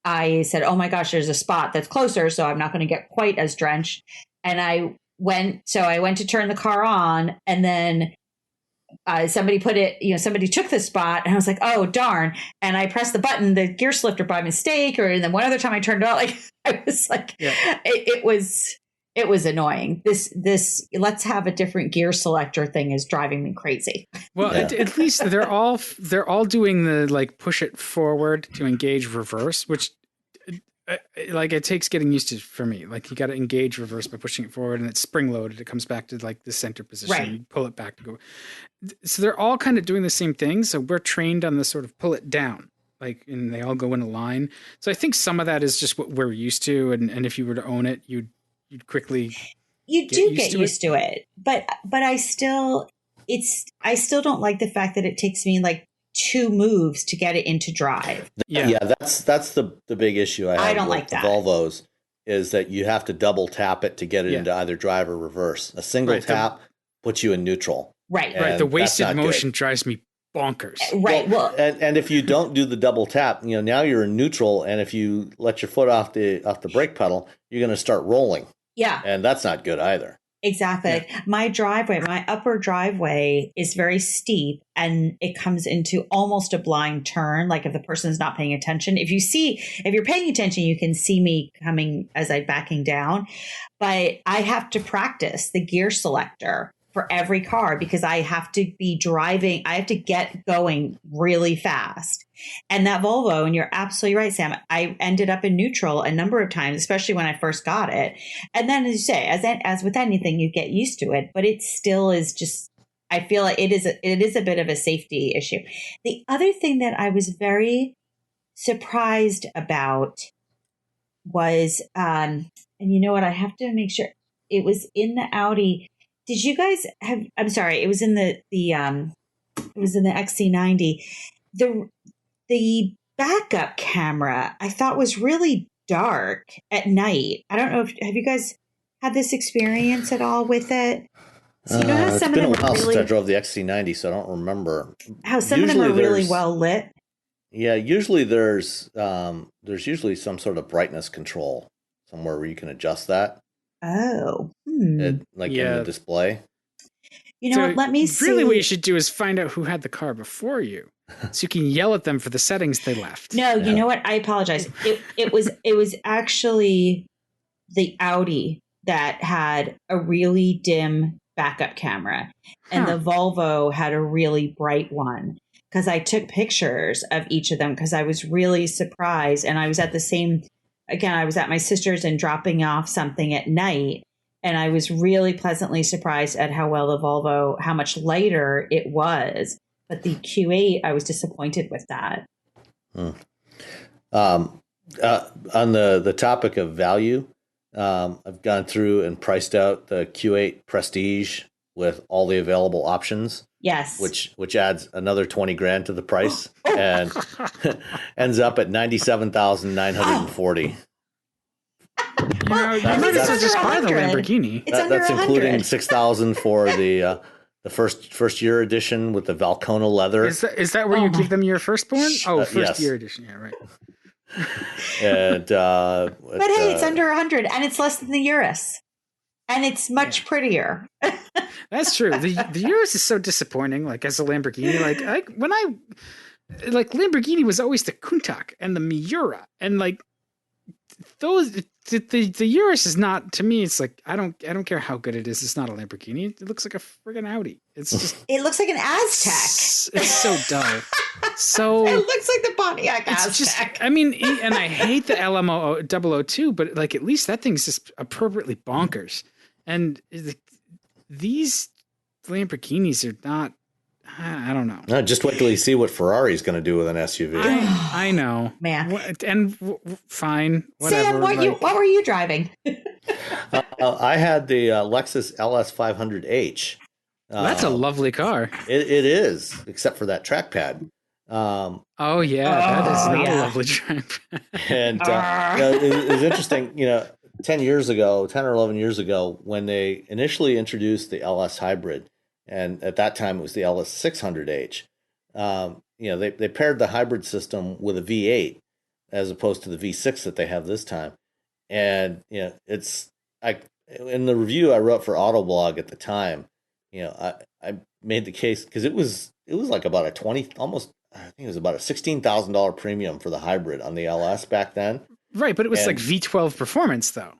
I said, oh my gosh, there's a spot that's closer, so I'm not going to get quite as drenched. And I went to turn the car on, and then somebody took the spot, and I was like, oh, darn. And I pressed the button, the gear selector by mistake, and then one other time I turned it on, like, I was like, it was annoying. This let's have a different gear selector thing is driving me crazy. Well, at least they're all doing the like push it forward to engage reverse, which like it takes getting used to for me. Like you got to engage reverse by pushing it forward, and it's spring loaded. It comes back to like the center position. Right. You pull it back to go. So they're all kind of doing the same thing. So we're trained on the sort of pull it down, like, and they all go in a line. So I think some of that is just what we're used to, and if you were to own it, you'd quickly get used to it. But I still don't like the fact that it takes me like 2 moves to get it into drive. Yeah, that's the big issue I don't with like the that. Volvos is that you have to double tap it to get it into either drive or reverse. A single tap puts you in neutral. Right. Right. The wasted motion drives me bonkers. Right. Well, and if you don't do the double tap, now you're in neutral, and if you let your foot off the brake pedal, you're going to start rolling. Yeah. And that's not good either. Exactly. Yeah. My upper driveway is very steep, and it comes into almost a blind turn. Like if the person's not paying attention, if you're paying attention, you can see me coming as I'm backing down, but I have to practice the gear selector for every car because I have to be driving. I have to get going really fast. And that Volvo, and you're absolutely right, Sam, I ended up in neutral a number of times, especially when I first got it. And then, as you say, as with anything, you get used to it, but it still is just, I feel like it is a bit of a safety issue. The other thing that I was very surprised about was, and you know what, I have to make sure it was in the Audi. Did you guys have? I'm sorry, it was in the XC90. The backup camera I thought was really dark at night. I don't know have you guys had this experience at all with it? So you know how some it's been of them a while really, since I drove the XC90, so I don't remember how some of them are really well lit. Yeah, usually there's usually some sort of brightness control somewhere where you can adjust that. Oh, in the display. You know what? Let me see. Really, what you should do is find out who had the car before you, so you can yell at them for the settings they left. No, you know what? I apologize. It was actually the Audi that had a really dim backup camera, and the Volvo had a really bright one. Because I took pictures of each of them because I was really surprised, and I was at I was at my sister's and dropping off something at night, and I was really pleasantly surprised at how much lighter it was. But the Q8, I was disappointed with that. On the topic of value, I've gone through and priced out the Q8 Prestige with all the available options. Yes. Which adds another 20 grand to the price and ends up at 97,940. You might as well just buy the Lamborghini. That's including 6,000 for the first year edition with the Valcona leather. Is that where you give them your firstborn? Oh, first year edition. Yeah, right. And but hey, it's under 100, and it's less than the Urus, and it's much prettier. That's true. The Urus is so disappointing. Like as a Lamborghini, like when Lamborghini was always the Countach and the Miura, and like those. The Urus is not, to me, it's like I don't care how good it is. It's not a Lamborghini. It looks like a friggin' Audi. It's just it looks like an Aztec. It's so dull. So it looks like the Pontiac Aztec. I mean, and I hate the LMO 002, but like at least that thing's just appropriately bonkers. And these Lamborghinis are not. I don't know. No, just wait till you see what Ferrari's going to do with an SUV. I know, man. Fine. Whatever. Sam, what were you driving? I had the Lexus LS500h. That's a lovely car. It is, except for that trackpad. That is not a lovely trackpad. And it was interesting. 10 years ago, 10 or 11 years ago, when they initially introduced the LS hybrid, and at that time it was the LS600h, they paired the hybrid system with a V8 as opposed to the V6 that they have this time. And, in the review I wrote for Autoblog at the time, I made the case because it was like about a 20, almost, I think it was about a $16,000 premium for the hybrid on the LS back then. Right, but it was like V12 performance, though.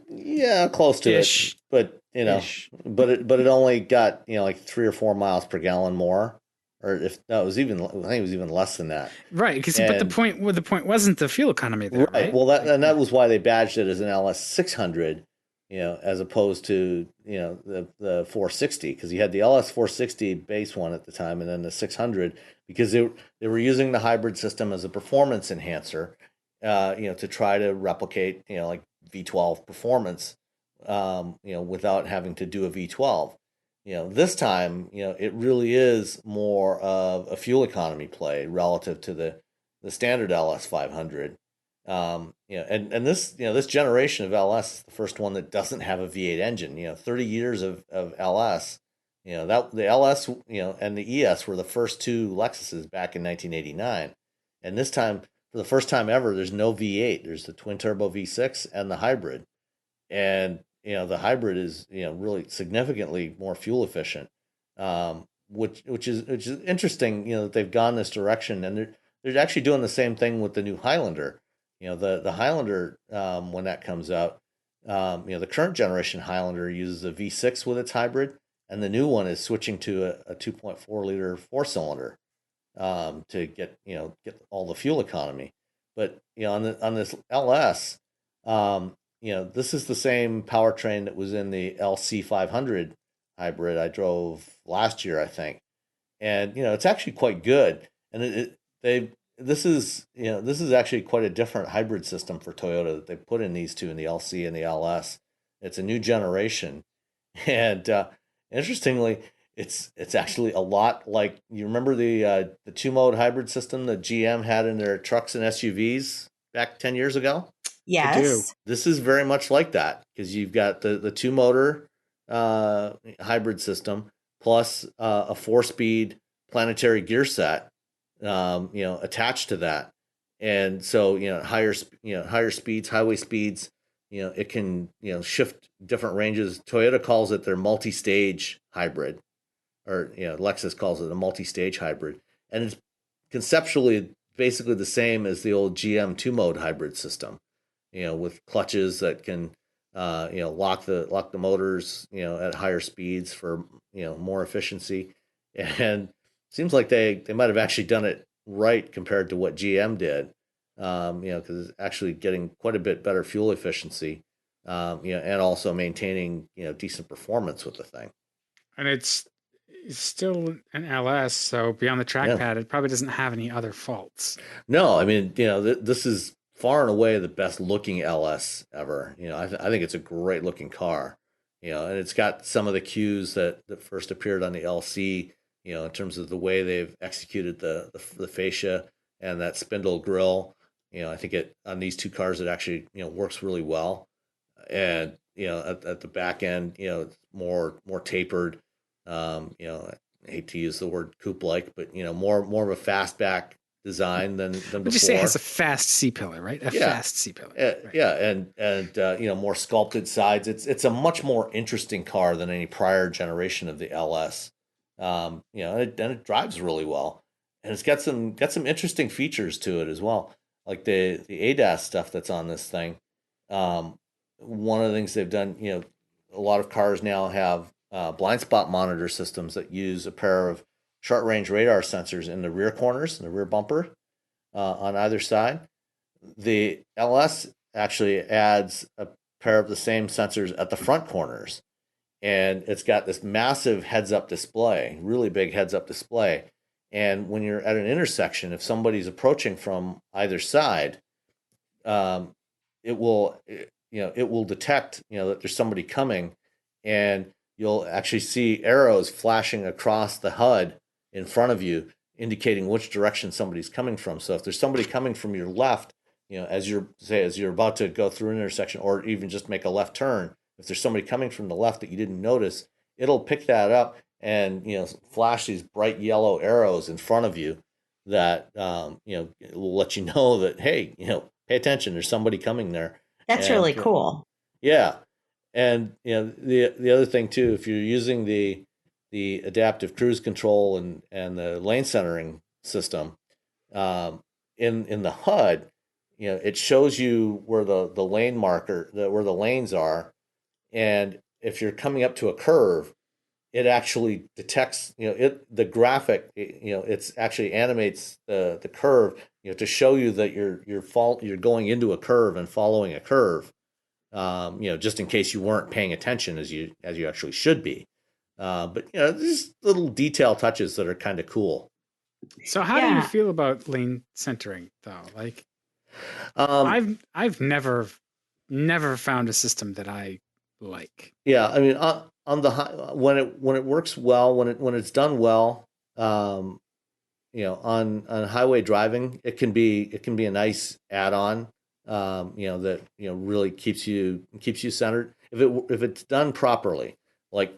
Yeah, close to it. But but it only got like 3 or 4 miles per gallon more, or if no, it was even, I think it was even less than that. Right, but the point wasn't the fuel economy there, right? Well, that was why they badged it as an LS600, as opposed to the 460, because you had the LS460 base one at the time, and then the 600, because they were using the hybrid system as a performance enhancer. To try to replicate, like V12 performance, without having to do a V12. This time, it really is more of a fuel economy play relative to the standard LS500. And this generation of LS is the first one that doesn't have a V8 engine. 30 years of LS, that the LS, and the ES were the first two Lexuses back in 1989, and this time, for the first time ever, there's no V8. There's the twin turbo V6 and the hybrid. And, the hybrid is, really significantly more fuel efficient, which is interesting, that they've gone this direction. And they're actually doing the same thing with the new Highlander. The Highlander, when that comes out, the current generation Highlander uses a V6 with its hybrid, and the new one is switching to a 2.4 liter 4-cylinder. To get all the fuel economy. But on this LS, this is the same powertrain that was in the LC500 hybrid I drove last year, I think, and it's actually quite good. And this is actually quite a different hybrid system for Toyota that they put in these two, in the LC and the LS. It's a new generation, and interestingly, it's actually a lot like, you remember the 2-mode hybrid system that GM had in their trucks and SUVs back 10 years ago? Yes. I do. This is very much like that, because you've got the 2-motor hybrid system plus a 4-speed planetary gear set, attached to that. And so, higher speeds, highway speeds, it can, shift different ranges. Toyota calls it their multi-stage hybrid. Or Lexus calls it a multi-stage hybrid, and it's conceptually basically the same as the old GM 2-mode hybrid system, with clutches that can lock the motors at higher speeds for more efficiency. And it seems like they might have actually done it right compared to what GM did, because it's actually getting quite a bit better fuel efficiency, and also maintaining decent performance with the thing. And it's still an LS, so beyond the trackpad, it probably doesn't have any other faults. No, I mean, this is far and away the best looking LS ever. I think it's a great looking car. And it's got some of the cues that first appeared on the LC. In terms of the way they've executed the fascia and that spindle grille. I think on these two cars it actually works really well. And at the back end, it's more tapered. I hate to use the word coupe-like, but more of a fastback design than before. Would you say it has a fast C-pillar, right? Fast C-pillar. Right. Yeah, and more sculpted sides. It's a much more interesting car than any prior generation of the LS. And it drives really well, and it's got some interesting features to it as well, like the ADAS stuff that's on this thing. One of the things they've done, a lot of cars now have blind spot monitor systems that use a pair of short range radar sensors in the rear corners, in the rear bumper, on either side. The LS actually adds a pair of the same sensors at the front corners, and it's got this massive heads-up display, really big heads-up display. And when you're at an intersection, if somebody's approaching from either side, it will detect that there's somebody coming, and you'll actually see arrows flashing across the HUD in front of you, indicating which direction somebody's coming from. So if there's somebody coming from your left as you're about to go through an intersection or even just make a left turn, if there's somebody coming from the left that you didn't notice, it'll pick that up and flash these bright yellow arrows in front of you that will let you know that, hey, pay attention, there's somebody coming there. That's really cool. Yeah. And the other thing too, if you're using the adaptive cruise control and the lane centering system, in the HUD, it shows you where the lane marker, where the lanes are, and if you're coming up to a curve, it actually detects, the graphic, it's actually animates the curve, to show you that you're going into a curve and following a curve, just in case you weren't paying attention as you actually should be. But these little detail touches that are kind of cool. So how do you feel about lane centering though? Like, I've never found a system that I like. Yeah, I mean, on the when it works well, when it's done well, on highway driving, it can be a nice add-on, that really keeps you centered if it's done properly. Like,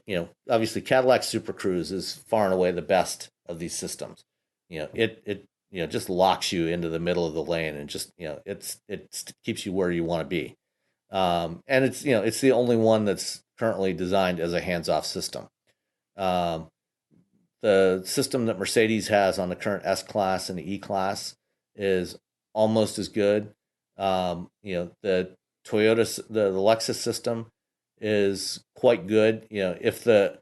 obviously Cadillac Super Cruise is far and away the best of these systems. It just locks you into the middle of the lane and just it keeps you where you want to be. And it's it's the only one that's currently designed as a hands-off system. The system that Mercedes has on the current S Class and the E Class is almost as good. The Toyota, the Lexus system is quite good. If the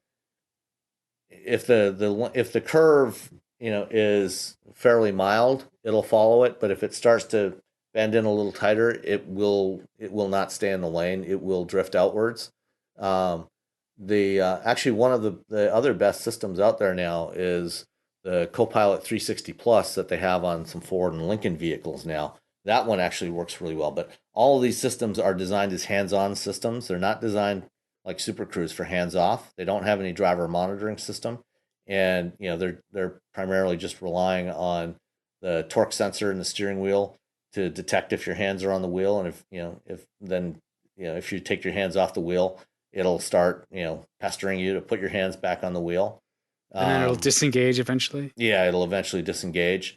curve is fairly mild, it'll follow it. But if it starts to bend in a little tighter, it will not stay in the lane. It will drift outwards. Actually one of the other best systems out there now is the Copilot 360 Plus that they have on some Ford and Lincoln vehicles now. That one actually works really well. But all of these systems are designed as hands-on systems. They're not designed like Super Cruise for hands-off. They don't have any driver monitoring system, and they're primarily just relying on the torque sensor in the steering wheel to detect if your hands are on the wheel, and if you take your hands off the wheel, it'll start pestering you to put your hands back on the wheel. And then it'll disengage eventually. Yeah, it'll eventually disengage.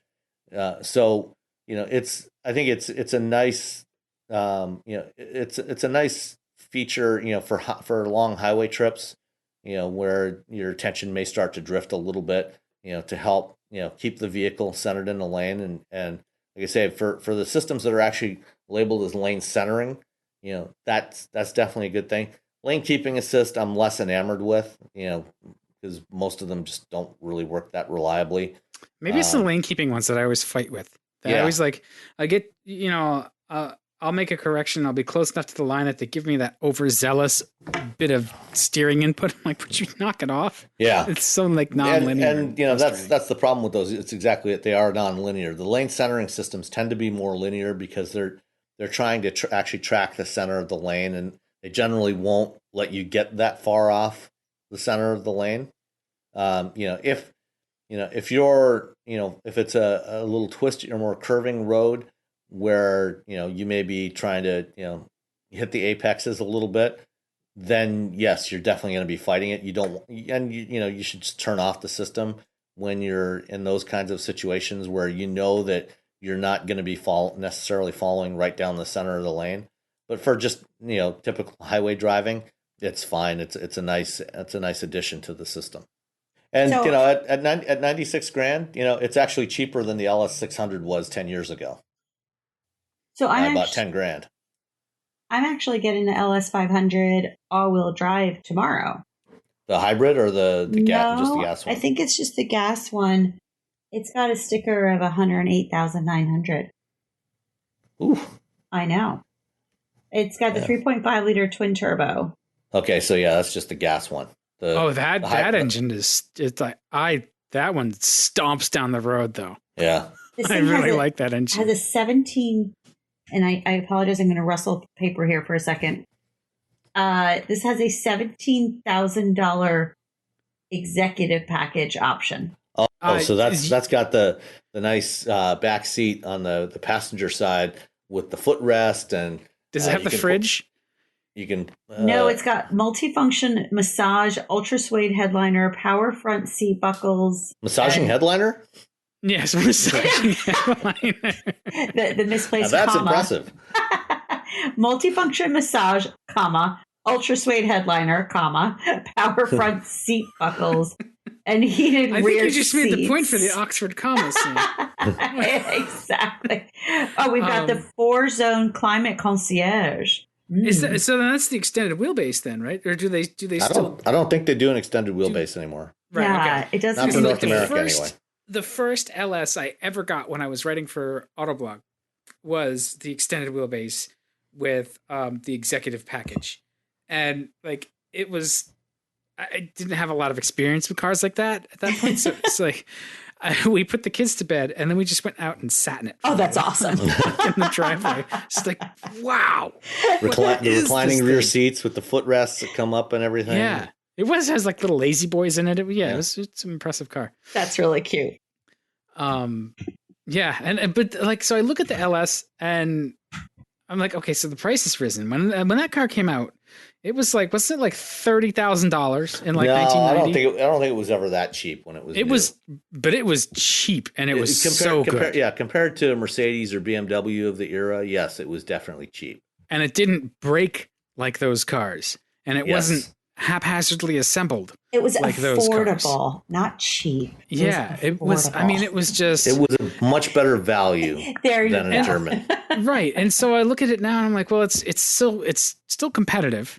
So I think it's a nice it's a nice feature for long highway trips, where your attention may start to drift a little bit, to help keep the vehicle centered in the lane. And like I say, for the systems that are actually labeled as lane centering, that's definitely a good thing. Lane keeping assist, I'm less enamored with, because most of them just don't really work that reliably. Maybe it's the lane keeping ones that I always fight with. I always I get, I'll make a correction. I'll be close enough to the line that they give me that overzealous bit of steering input. I'm like, would you knock it off? Yeah. It's so non-linear. And that's the problem with those. It's exactly it. They are non-linear. The lane centering systems tend to be more linear because they're trying to actually track the center of the lane, and they generally won't let you get that far off the center of the lane. If you're, if it's a little twisty or more curving road where, you may be trying to, hit the apexes a little bit, then yes, you're definitely going to be fighting it. You should just turn off the system when you're in those kinds of situations where that you're not going to be necessarily following right down the center of the lane. But for just, typical highway driving, it's fine. It's a nice addition to the system. And at $96,000, it's actually cheaper than the LS600 was 10 years ago. So I'm about $10,000. I'm actually getting the LS500 all-wheel drive tomorrow. The hybrid or just the gas one? I think it's just the gas one. It's got a sticker of 108,900. Ooh. I know. It's got the 3.5 liter twin turbo. Okay, so yeah, that's just the gas one. That engine is, it's like, that one stomps down the road though. Yeah. I really like that engine. It has a 17, and I apologize, I'm going to rustle paper here for a second. This has a $17,000 executive package option. So that's got the nice back seat on the passenger side with the footrest, and does it have the fridge? You can. No, it's got multifunction massage, ultra suede headliner, power front seat buckles. Massaging headliner? Yes, massaging headliner. The misplaced now that's comma. Impressive. Multifunction massage, comma, ultra suede headliner, comma, power front seat buckles, and heated rear seats. I think you just made the point for the Oxford comma scene. Exactly. Oh, we've got the 4-zone climate concierge. Is that, so then that's the extended wheelbase then, right? Or do they still? I don't think they do an extended wheelbase anymore. Right. Yeah, okay. It doesn't. Not for North America anyway. The first LS I ever got when I was writing for Autoblog was the extended wheelbase with the executive package, and like it was. I didn't have a lot of experience with cars like that at that point, so it's like. We put the kids to bed, and then we just went out and sat in it. Oh, that's awesome! In the driveway, it's like, wow. The reclining rear seats with the footrests that come up and everything. Yeah, it has like little lazy boys in it. It's an impressive car. That's really cute. Yeah, but like, so I look at the LS, and I'm like, okay, so the price has risen. When that car came out, it was like, wasn't it like $30,000 in like 1990? I don't think it was ever that cheap when it was. But it was cheap, and it was good. Yeah, compared to a Mercedes or BMW of the era, yes, it was definitely cheap. And it didn't break like those cars, and it wasn't haphazardly assembled. It was like affordable, not cheap. It was. I mean, it was just. It was a much better value than a German. Right, and so I look at it now, and I'm like, well, it's still competitive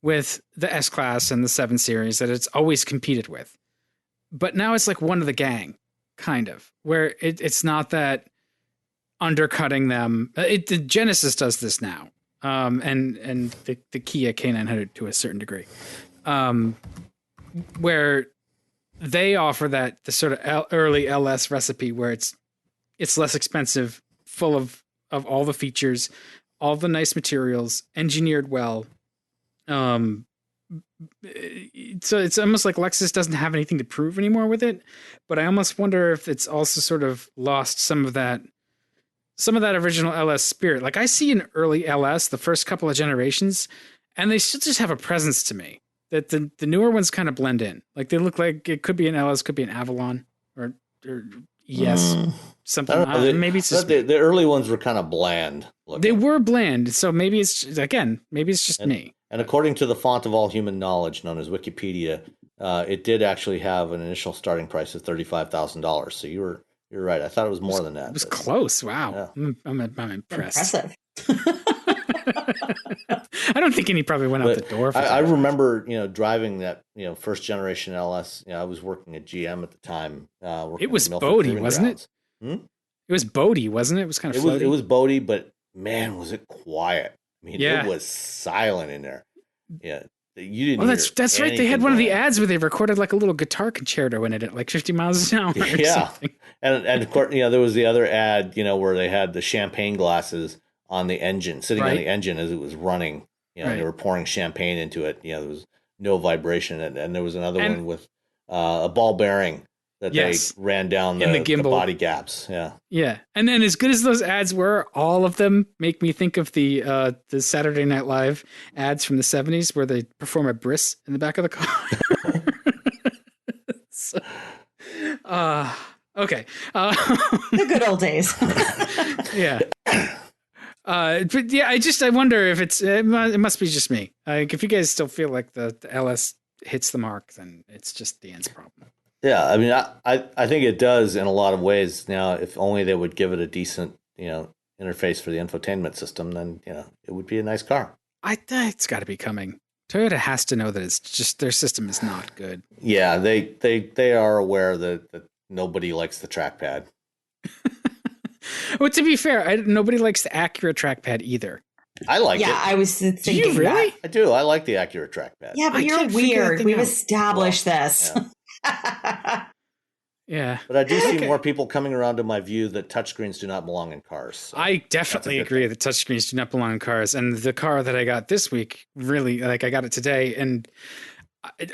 with the S-Class and the 7 Series that it's always competed with. But now it's like one of the gang, kind of, where it's not that undercutting them. The Genesis does this now, and the Kia K900 to a certain degree, where they offer the sort of early LS recipe where it's less expensive, full of all the features, all the nice materials, engineered well. So it's almost like Lexus doesn't have anything to prove anymore with it, but I almost wonder if it's also sort of lost some of that original LS spirit. Like I see an early LS, the first couple of generations, and they still just have a presence to me that the newer ones kind of blend in. Like they look like it could be an LS, could be an Avalon or ES, something. Maybe it's just the early ones were kind of bland looking. They were bland, so maybe it's just me. And according to the font of all human knowledge, known as Wikipedia, it did actually have an initial starting price of $35,000. So you're right. I thought it was more than that. It was close. Wow, yeah. I'm impressed. Impressive. I don't think any probably went out the door. I remember, driving that, first generation LS. I was working at GM at the time. It was Bodie, wasn't it? It was Bodie, wasn't it? It was kind of floaty. It was Bodie, but man, was it quiet. I mean, it was silent in there. Yeah. You didn't. Well, that's right. They had one of the ads where they recorded like a little guitar concerto in it at like 50 miles an hour. Yeah. And of course, there was the other ad, where they had the champagne glasses on the engine, sitting on the engine as it was running. They were pouring champagne into it. There was no vibration. And there was another one with a ball bearing that they ran down the body gaps. Yeah. Yeah. And then as good as those ads were, all of them make me think of the Saturday Night Live ads from the 70s where they perform a bris in the back of the car. Okay. The good old days. Yeah. But yeah, I wonder if it must be just me. Like if you guys still feel like the LS hits the mark, then it's just the end's problem. Yeah, I mean, I think it does in a lot of ways. Now, if only they would give it a decent, interface for the infotainment system, then it would be a nice car. It's got to be coming. Toyota has to know that it's just their system is not good. Yeah, they are aware that nobody likes the trackpad. Well, to be fair, nobody likes the Acura trackpad either. I like it. Yeah, I was thinking Do you really? I do. I like the Acura trackpad. Yeah, but you're weird. We've established this. Yeah. Yeah. But I do see more people coming around to my view that touchscreens do not belong in cars. So I definitely agree that touchscreens do not belong in cars. And the car that I got this week, really, like I got it today, and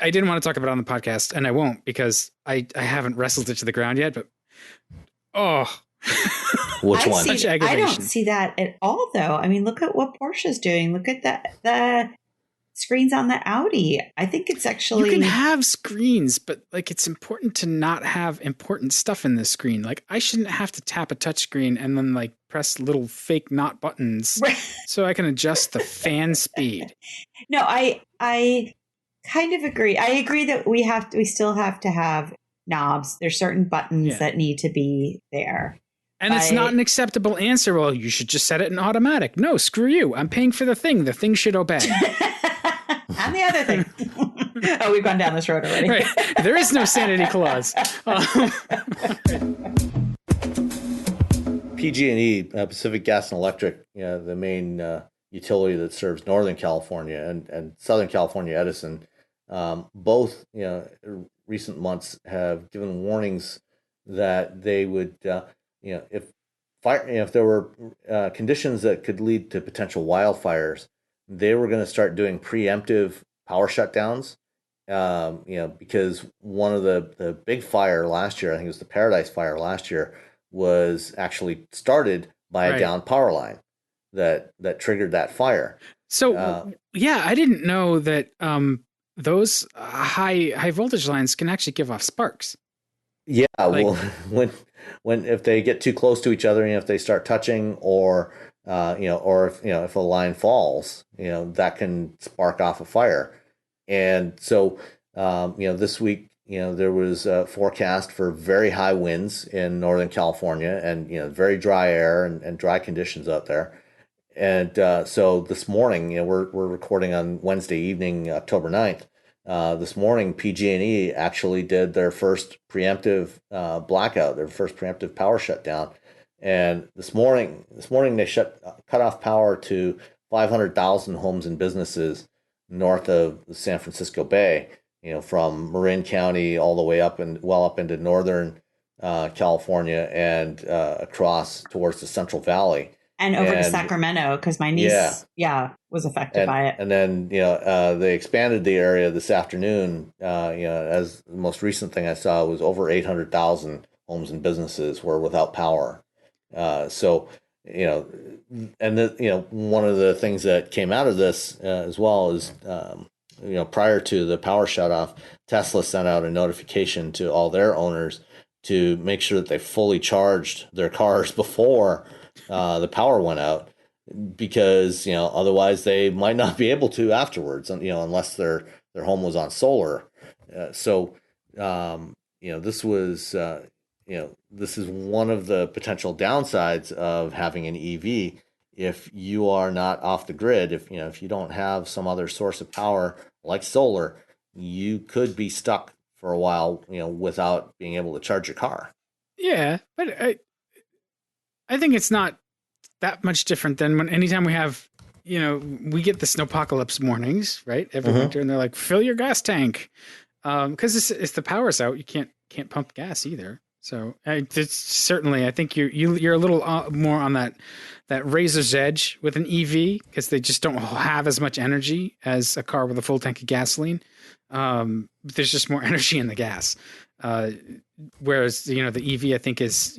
I didn't want to talk about it on the podcast, and I won't because I haven't wrestled it to the ground yet, but Which one? I don't see that at all, though. I mean, look at what Porsche's doing. Look at the screens on the Audi. I think it's actually... You can have screens, but like it's important to not have important stuff in the screen. Like I shouldn't have to tap a touch screen and then like press little fake not buttons so I can adjust the fan speed. No, I kind of agree. I agree that we still have to have knobs. There's certain buttons that need to be there. And it's not an acceptable answer. Well, you should just set it in automatic. No, screw you. I'm paying for the thing. The thing should obey. And the other thing. Oh, we've gone down this road already. Right. There is no sanity clause. PG&E, Pacific Gas and Electric, the main utility that serves Northern California and Southern California Edison, both, recent months have given warnings that they would, if there were conditions that could lead to potential wildfires, they were going to start doing preemptive power shutdowns. Because one of the big fire last year, I think it was the Paradise Fire last year, was actually started by a down power line that triggered that fire. So I didn't know that those high voltage lines can actually give off sparks. Yeah, well, when if they get too close to each other, if they start touching, or if a line falls, that can spark off a fire. And so, this week, there was a forecast for very high winds in Northern California and, very dry air and dry conditions out there. And so this morning, we're recording on Wednesday evening, October 9th. This morning, PG&E actually did their first preemptive blackout, their first preemptive power shutdown. And this morning they cut off power to 500,000 homes and businesses north of the San Francisco Bay, from Marin County all the way up and well up into Northern California and across towards the Central Valley. And over to Sacramento, because my niece, was affected by it. And then, they expanded the area this afternoon. As the most recent thing I saw was over 800,000 homes and businesses were without power. So, and one of the things that came out of this as well is, prior to the power shutoff, Tesla sent out a notification to all their owners to make sure that they fully charged their cars before the power went out, because otherwise they might not be able to afterwards, unless their home was on solar. This was this is one of the potential downsides of having an EV. If you are not off the grid, if you don't have some other source of power like solar, you could be stuck for a while, without being able to charge your car. Yeah, but I think it's not that much different than anytime we have, we get the snowpocalypse mornings, right? Every winter, and they're like, fill your gas tank. Because if the power's out, you can't pump gas either. So it's certainly, I think you're a little more on that razor's edge with an EV, because they just don't have as much energy as a car with a full tank of gasoline. There's just more energy in the gas. Whereas, the EV, I think, is,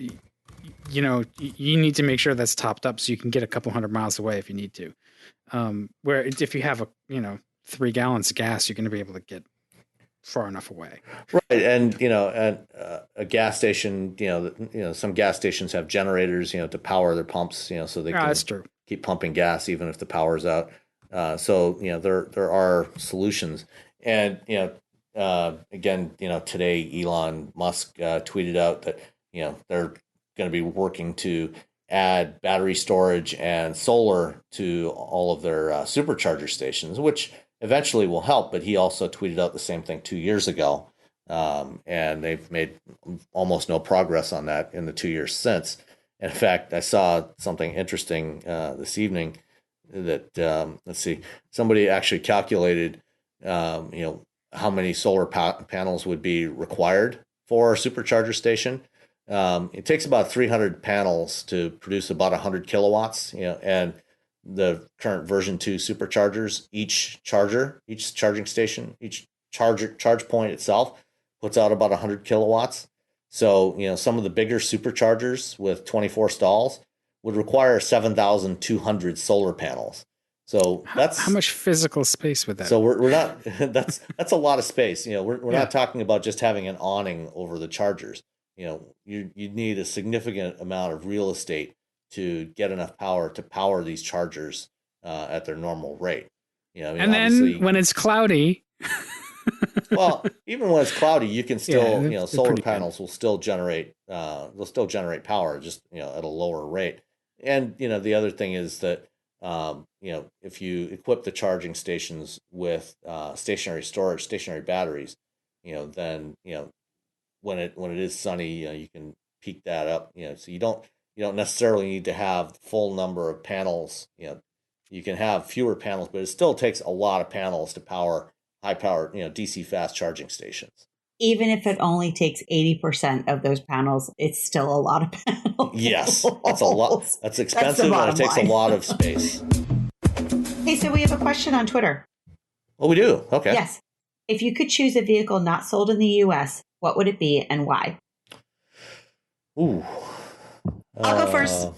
you need to make sure that's topped up so you can get a couple hundred miles away if you need to. Where if you have 3 gallons of gas, you're going to be able to get far enough away. Right. And, a gas station, some gas stations have generators, to power their pumps, so they can that's true. Keep pumping gas even if the power's out. So, there are solutions. And, again, today Elon Musk tweeted out that, they're going to be working to add battery storage and solar to all of their supercharger stations, which eventually will help. But he also tweeted out the same thing 2 years ago. And they've made almost no progress on that in the 2 years since. In fact, I saw something interesting this evening that, somebody actually calculated, how many solar panels would be required for a supercharger station. It takes about 300 panels to produce about 100 kilowatts, and the current version 2 superchargers, each charging station, each charge point itself puts out about 100 kilowatts. So, some of the bigger superchargers with 24 stalls would require 7,200 solar panels. So how much physical space would that? So we're not. That's a lot of space. We're not talking about just having an awning over the chargers. You need a significant amount of real estate to get enough power to power these chargers at their normal rate. And then when it's cloudy. Well, even when it's cloudy, you can still, solar panels will still generate. They'll still generate power, just at a lower rate. And the other thing is that if you equip the charging stations with stationary storage, stationary batteries, then when it is sunny, you can peak that up. So you don't necessarily need to have the full number of panels. You can have fewer panels, but it still takes a lot of panels to power high power, DC fast charging stations. Even if it only takes 80% of those panels, it's still a lot of panels. Yes, that's a lot. That's expensive and it takes a lot of space. Hey, so we have a question on Twitter. Oh, we do? Okay. Yes. If you could choose a vehicle not sold in the U.S., what would it be and why? Ooh. I'll go first.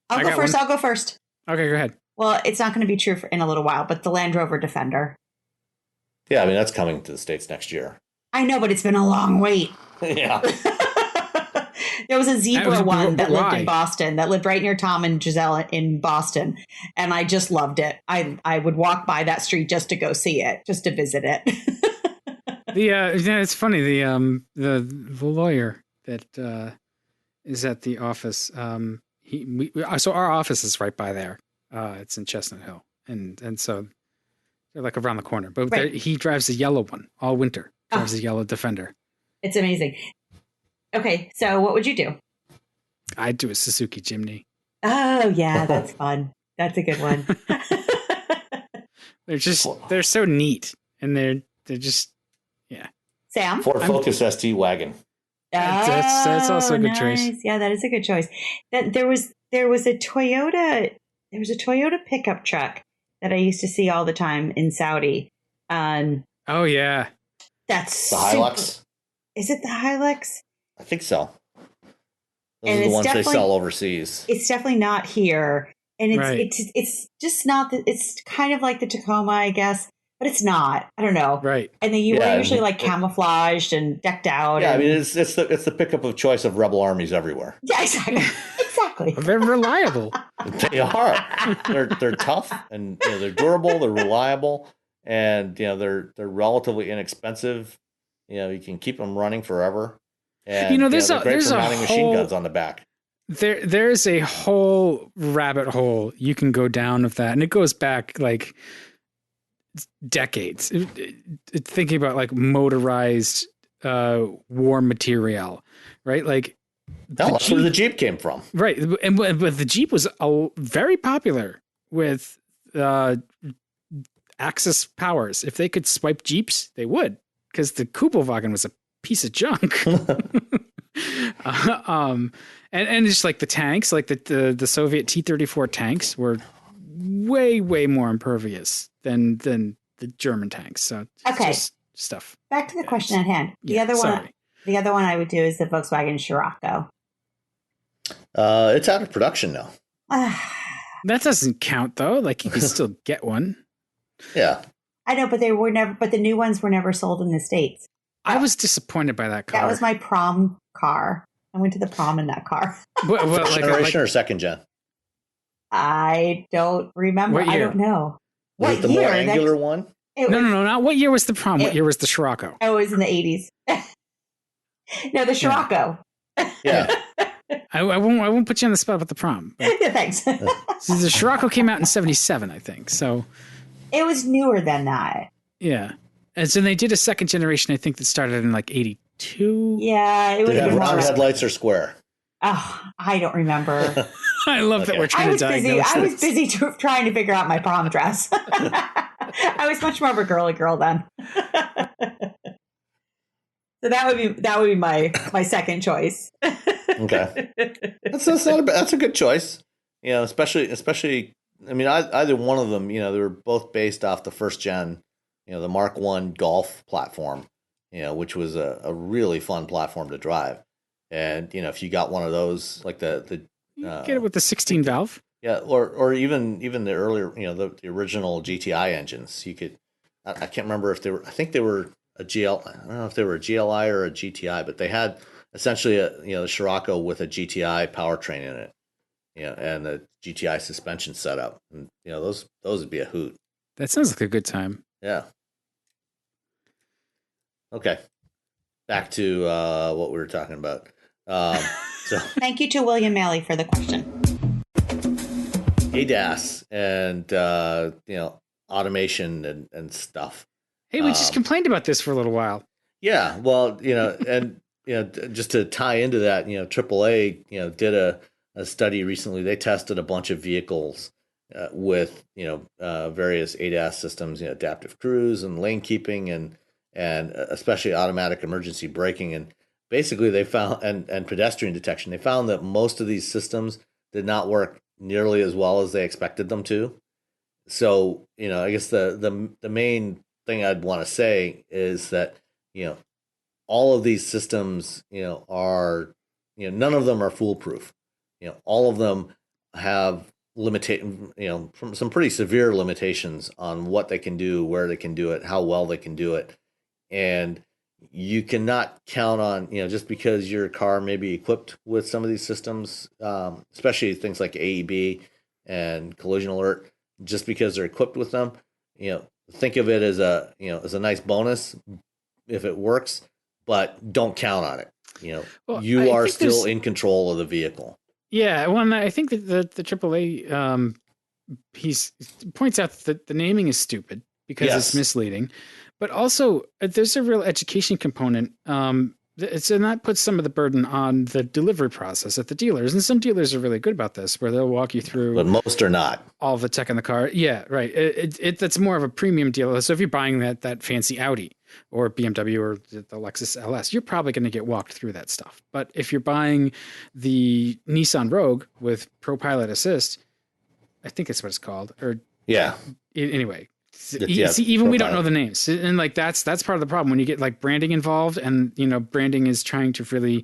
I'll go first. Okay, go ahead. Well, it's not going to be true in a little while, but the Land Rover Defender. Yeah, that's coming to the States next year. I know, but it's been a long wait. Yeah. There was a zebra one that lived in Boston, that lived right near Tom and Giselle in Boston. And I just loved it. I would walk by that street just to go see it, just to visit it. It's funny. The lawyer that is at the office. So our office is right by there. It's in Chestnut Hill. And so they're like around the corner, but he drives a yellow one all winter. Drives a yellow Defender. It's amazing. Okay, so what would you do? I'd do a Suzuki Jimny. Oh yeah, that's fun. That's a good one. They're so neat, and they're just Sam? Ford Focus ST wagon. That's also a good choice. Yeah, that is a good choice. There was a Toyota. There was a Toyota pickup truck that I used to see all the time in Saudi. Oh yeah. That's the Hilux. Is it the Hilux? I think so. Those are the ones they sell overseas. It's definitely not here, and it's just not. It's kind of like the Tacoma, I guess, but it's not. I don't know. Right. And then are usually like camouflaged and decked out. Yeah, it's the pickup of choice of rebel armies everywhere. Yeah, exactly. They're reliable. They are. They're tough and they're durable. They're reliable. And they're relatively inexpensive. You can keep them running forever. And there's they're great for a mounting machine guns on the back. There's a whole rabbit hole you can go down with that, and it goes back like decades. Thinking about like motorized war material, right? Like that's where the Jeep came from, right? But the Jeep was very popular with Axis powers. If they could swipe Jeeps, they would, because the Kubelwagen was a piece of junk. And just like the tanks, like the Soviet T-34 tanks were way more impervious than the German tanks. So just stuff. Back to the question at hand. The other one I would do is the Volkswagen Scirocco. It's out of production now. That doesn't count though. Like you can still get one. Yeah. I know, but the new ones were never sold in the States. I was disappointed by that car. That was my prom car. I went to the prom in that car. First generation or second gen? I don't remember. I don't know. Was it the more angular one? No. Not what year was the prom? What year was the Scirocco? Oh, it was in the 80s. No, the Scirocco. Yeah. I won't put you on the spot about the prom. Yeah, thanks. So the Scirocco came out in 1977, I think. So it was newer than that. Yeah. And so they did a second generation, I think, that started in like 82. Yeah. Did it have round headlights or square? Oh, I don't remember. I love that we're trying to diagnose this. I was busy trying to figure out my prom dress. I was much more of a girly girl then. So that would be my second choice. Okay. That's a good choice. Especially I mean, either one of them, they were both based off the first gen, the Mark I Golf platform, which was a really fun platform to drive. And, if you got one of those, like the get it with the 16 valve. Yeah, or even the earlier, the original GTI engines, you could, I can't remember if they were, I think they were a GL, I don't know if they were a GLI or a GTI, but they had essentially the Scirocco with a GTI powertrain in it, and the GTI suspension setup, and those would be a hoot. That sounds like a good time. Yeah. Okay, back to what we were talking about. So thank you to William Malley for the question. ADAS and automation and stuff. Hey, we just complained about this for a little while. Yeah, well, and just to tie into that, AAA, did a study recently. They tested a bunch of vehicles with various ADAS systems, adaptive cruise and lane keeping and especially automatic emergency braking, and basically they found and pedestrian detection. They found that most of these systems did not work nearly as well as they expected them to. So, I guess the main thing I'd want to say is that, all of these systems, are, none of them are foolproof. All of them have from some pretty severe limitations on what they can do, where they can do it, how well they can do it. And you cannot count on, just because your car may be equipped with some of these systems, especially things like AEB and collision alert, just because they're equipped with them, think of it as a nice bonus if it works, but don't count on it. Well, you are still in control of the vehicle. Yeah. Well, I think that the AAA, he points out that the naming is stupid because it's misleading. But also, there's a real education component. And that puts some of the burden on the delivery process at the dealers. And some dealers are really good about this, where they'll walk you through. But most are not. All the tech in the car. Yeah, right. That's more of a premium deal. So if you're buying that fancy Audi or BMW or the Lexus LS, you're probably going to get walked through that stuff. But if you're buying the Nissan Rogue with Pro Pilot Assist, I think that's what it's called. Or anyway. See, even we don't know the names, and that's part of the problem when you get branding involved, and branding is trying to really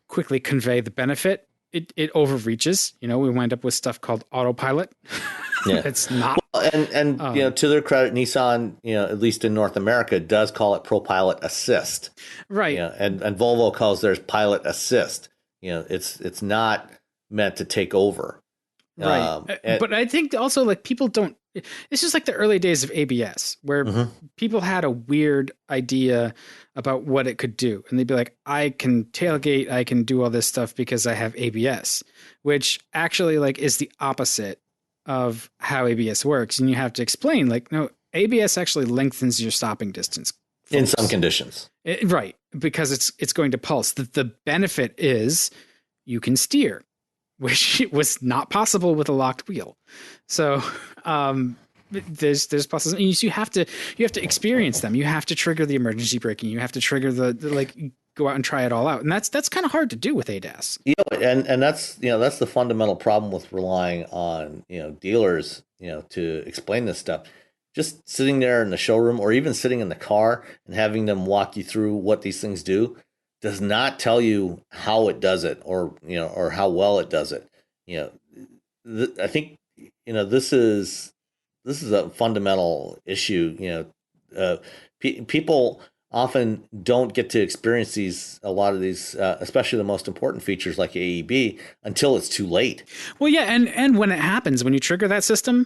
quickly convey the benefit. It overreaches. We wind up with stuff called autopilot. Yeah, it's not. Well, and to their credit, Nissan, at least in North America, does call it Pro Pilot Assist. Right. And Volvo calls theirs Pilot Assist. It's not meant to take over. Right. But I think also people don't. It's just like the early days of ABS, where people had a weird idea about what it could do. And they'd be like, I can tailgate, I can do all this stuff because I have ABS, which actually is the opposite of how ABS works. And you have to explain no, ABS actually lengthens your stopping distance. Folks. In some conditions. Right. Because it's going to pulse. The benefit is you can steer, which was not possible with a locked wheel. So there's pluses. And you have to experience them. You have to trigger the emergency braking. You have to trigger the go out and try it all out. And that's kind of hard to do with ADAS. And that's the fundamental problem with relying on dealers to explain this stuff. Just sitting there in the showroom or even sitting in the car and having them walk you through what these things do does not tell you how it does it or how well it does it. I think this is a fundamental issue. People often don't get to experience a lot of these, especially the most important features like AEB, until it's too late. Well, yeah, and when it happens, when you trigger that system,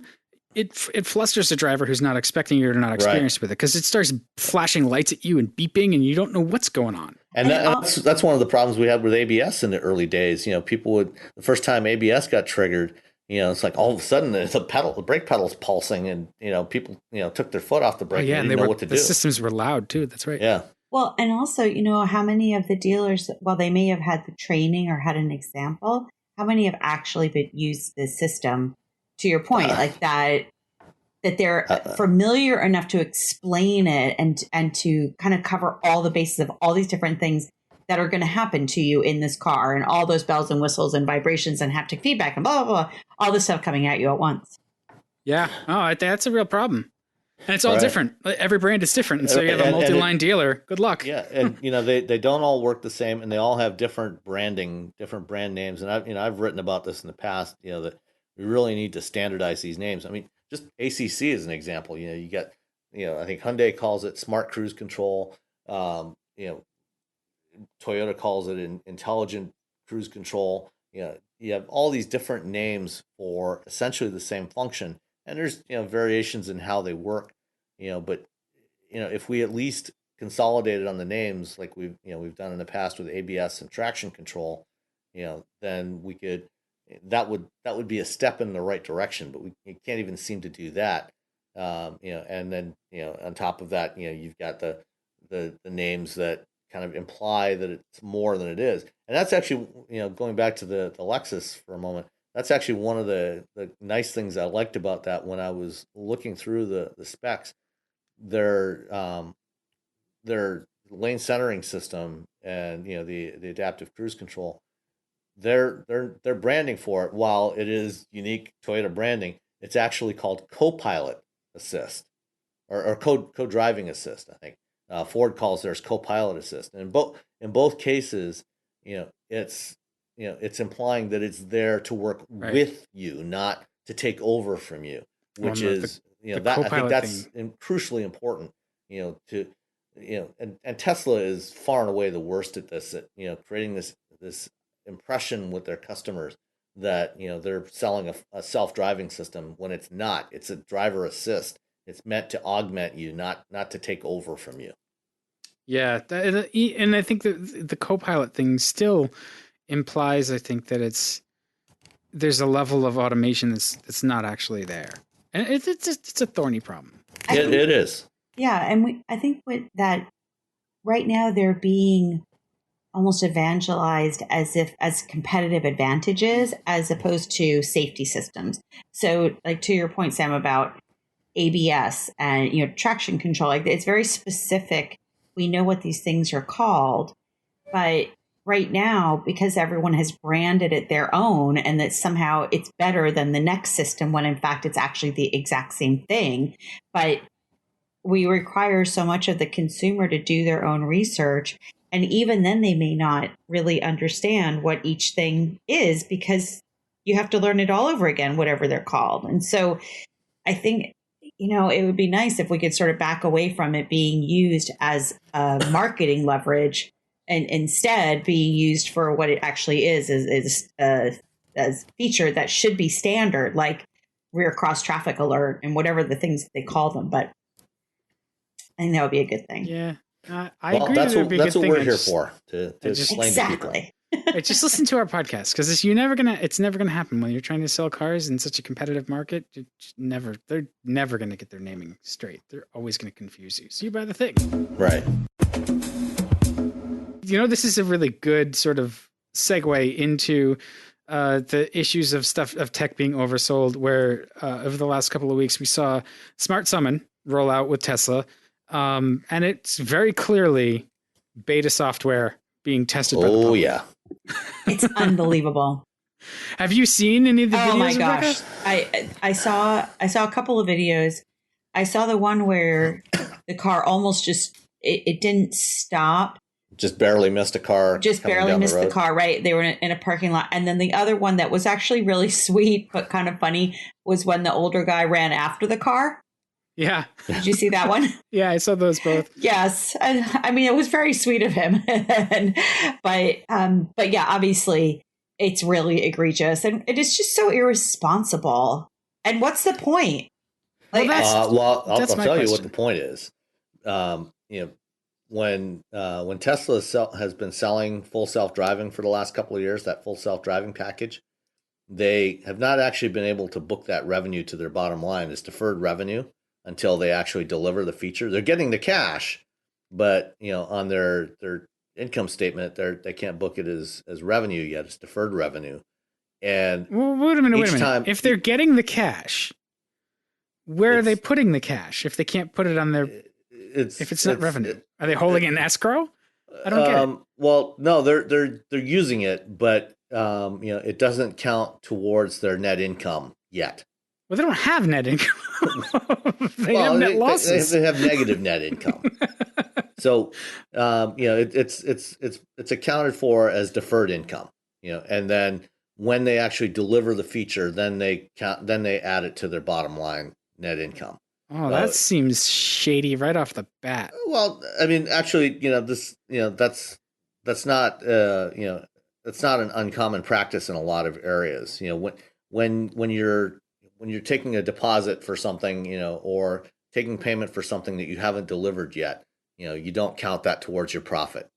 it flusters the driver who's not expecting you or not experienced with it, because it starts flashing lights at you and beeping, and you don't know what's going on. And that's one of the problems we had with ABS in the early days. People would, the first time ABS got triggered, it's like all of a sudden the brake pedal's pulsing, and people took their foot off the brake. And didn't know what to do. The systems were loud too. That's right. Yeah. Well, and also, how many of the dealers, while they may have had the training or had an example, how many have actually used the system? To your point, that they're familiar enough to explain it and to kind of cover all the bases of all these different things that are going to happen to you in this car, and all those bells and whistles and vibrations and haptic feedback and blah, blah, blah, all this stuff coming at you at once. Yeah. Oh, that's a real problem. And it's all different. Every brand is different. And so you have a multi-line dealer. Good luck. Yeah. And, they don't all work the same, and they all have different branding, different brand names. And I've written about this in the past, that we really need to standardize these names. I mean, just ACC is an example. You got, I think Hyundai calls it Smart Cruise Control. Toyota calls it Intelligent Cruise Control. You have all these different names for essentially the same function, and there's variations in how they work. But if we at least consolidated on the names like we've done in the past with ABS and traction control, then we could. That would be a step in the right direction, but we can't even seem to do that. And then on top of that, you've got the names that kind of imply that it's more than it is. And that's actually, going back to the Lexus for a moment, that's actually one of the nice things I liked about that when I was looking through the specs. Their lane centering system and the adaptive cruise control, their branding for it, while it is unique Toyota branding, it's actually called Co-Pilot Assist or co-driving assist, I think. Ford calls theirs co-pilot assist, and in both cases, it's implying that it's there to work with you, not to take over from you, which is that I think that's crucially important. And Tesla is far and away the worst at this, at creating this impression with their customers that they're selling a self-driving system when it's not. It's a driver assist. It's meant to augment you, not to take over from you. Yeah, and I think that the co-pilot thing still implies, I think, that there's a level of automation that's not actually there, and it's a thorny problem. It is. Yeah, and I think with that right now they're being almost evangelized as competitive advantages as opposed to safety systems. So, like to your point, Sam, about ABS and traction control, like it's very specific. We know what these things are called, but right now, because everyone has branded it their own and that somehow it's better than the next system when in fact it's actually the exact same thing, but we require so much of the consumer to do their own research. And even then they may not really understand what each thing is because you have to learn it all over again, whatever they're called. And so I think, it would be nice if we could sort of back away from it being used as a marketing leverage and instead being used for what it actually is as feature that should be standard, like rear cross traffic alert and whatever the things they call them. But I think that would be a good thing. Yeah. I agree. That's what we're here for, to explain to people. Just listen to our podcast, because it's never gonna happen when you're trying to sell cars in such a competitive market. They're never gonna get their naming straight. They're always gonna confuse you. So you buy the thing. Right. This is a really good sort of segue into the issues of tech being oversold, where over the last couple of weeks we saw Smart Summon roll out with Tesla. And it's very clearly beta software being tested by the public. Oh, yeah. It's unbelievable. Have you seen any of the videos? Oh my gosh. I saw a couple of videos. I saw the one where the car almost it didn't stop. Just barely missed a car. Just barely missed the car, right? They were in a parking lot. And then the other one that was actually really sweet but kind of funny was when the older guy ran after the car. Yeah. Did you see that one? Yeah, I saw those both. Yes. I mean, it was very sweet of him. But yeah, obviously it's really egregious and it is just so irresponsible. And what's the point? Like, I'll tell you what the point is. When Tesla has been selling full self-driving for the last couple of years, that full self-driving package, they have not actually been able to book that revenue to their bottom line. It's deferred revenue until they actually deliver the feature. They're getting the cash, but on their income statement, they can't book it as revenue yet. It's deferred revenue. And wait a minute. If they're getting the cash, where are they putting the cash? If they can't put it on their, if it's not revenue, are they holding it in escrow? I don't get it. Well, no, they're using it, but it doesn't count towards their net income yet. Well, they don't have net income. They have net losses. They have negative net income. So, it's accounted for as deferred income, and then when they actually deliver the feature, then they add it to their bottom line net income. Oh, that seems shady right off the bat. Well, I mean, actually, that's not that's not an uncommon practice in a lot of areas. When you're taking a deposit for something, or taking payment for something that you haven't delivered yet, you don't count that towards your profit.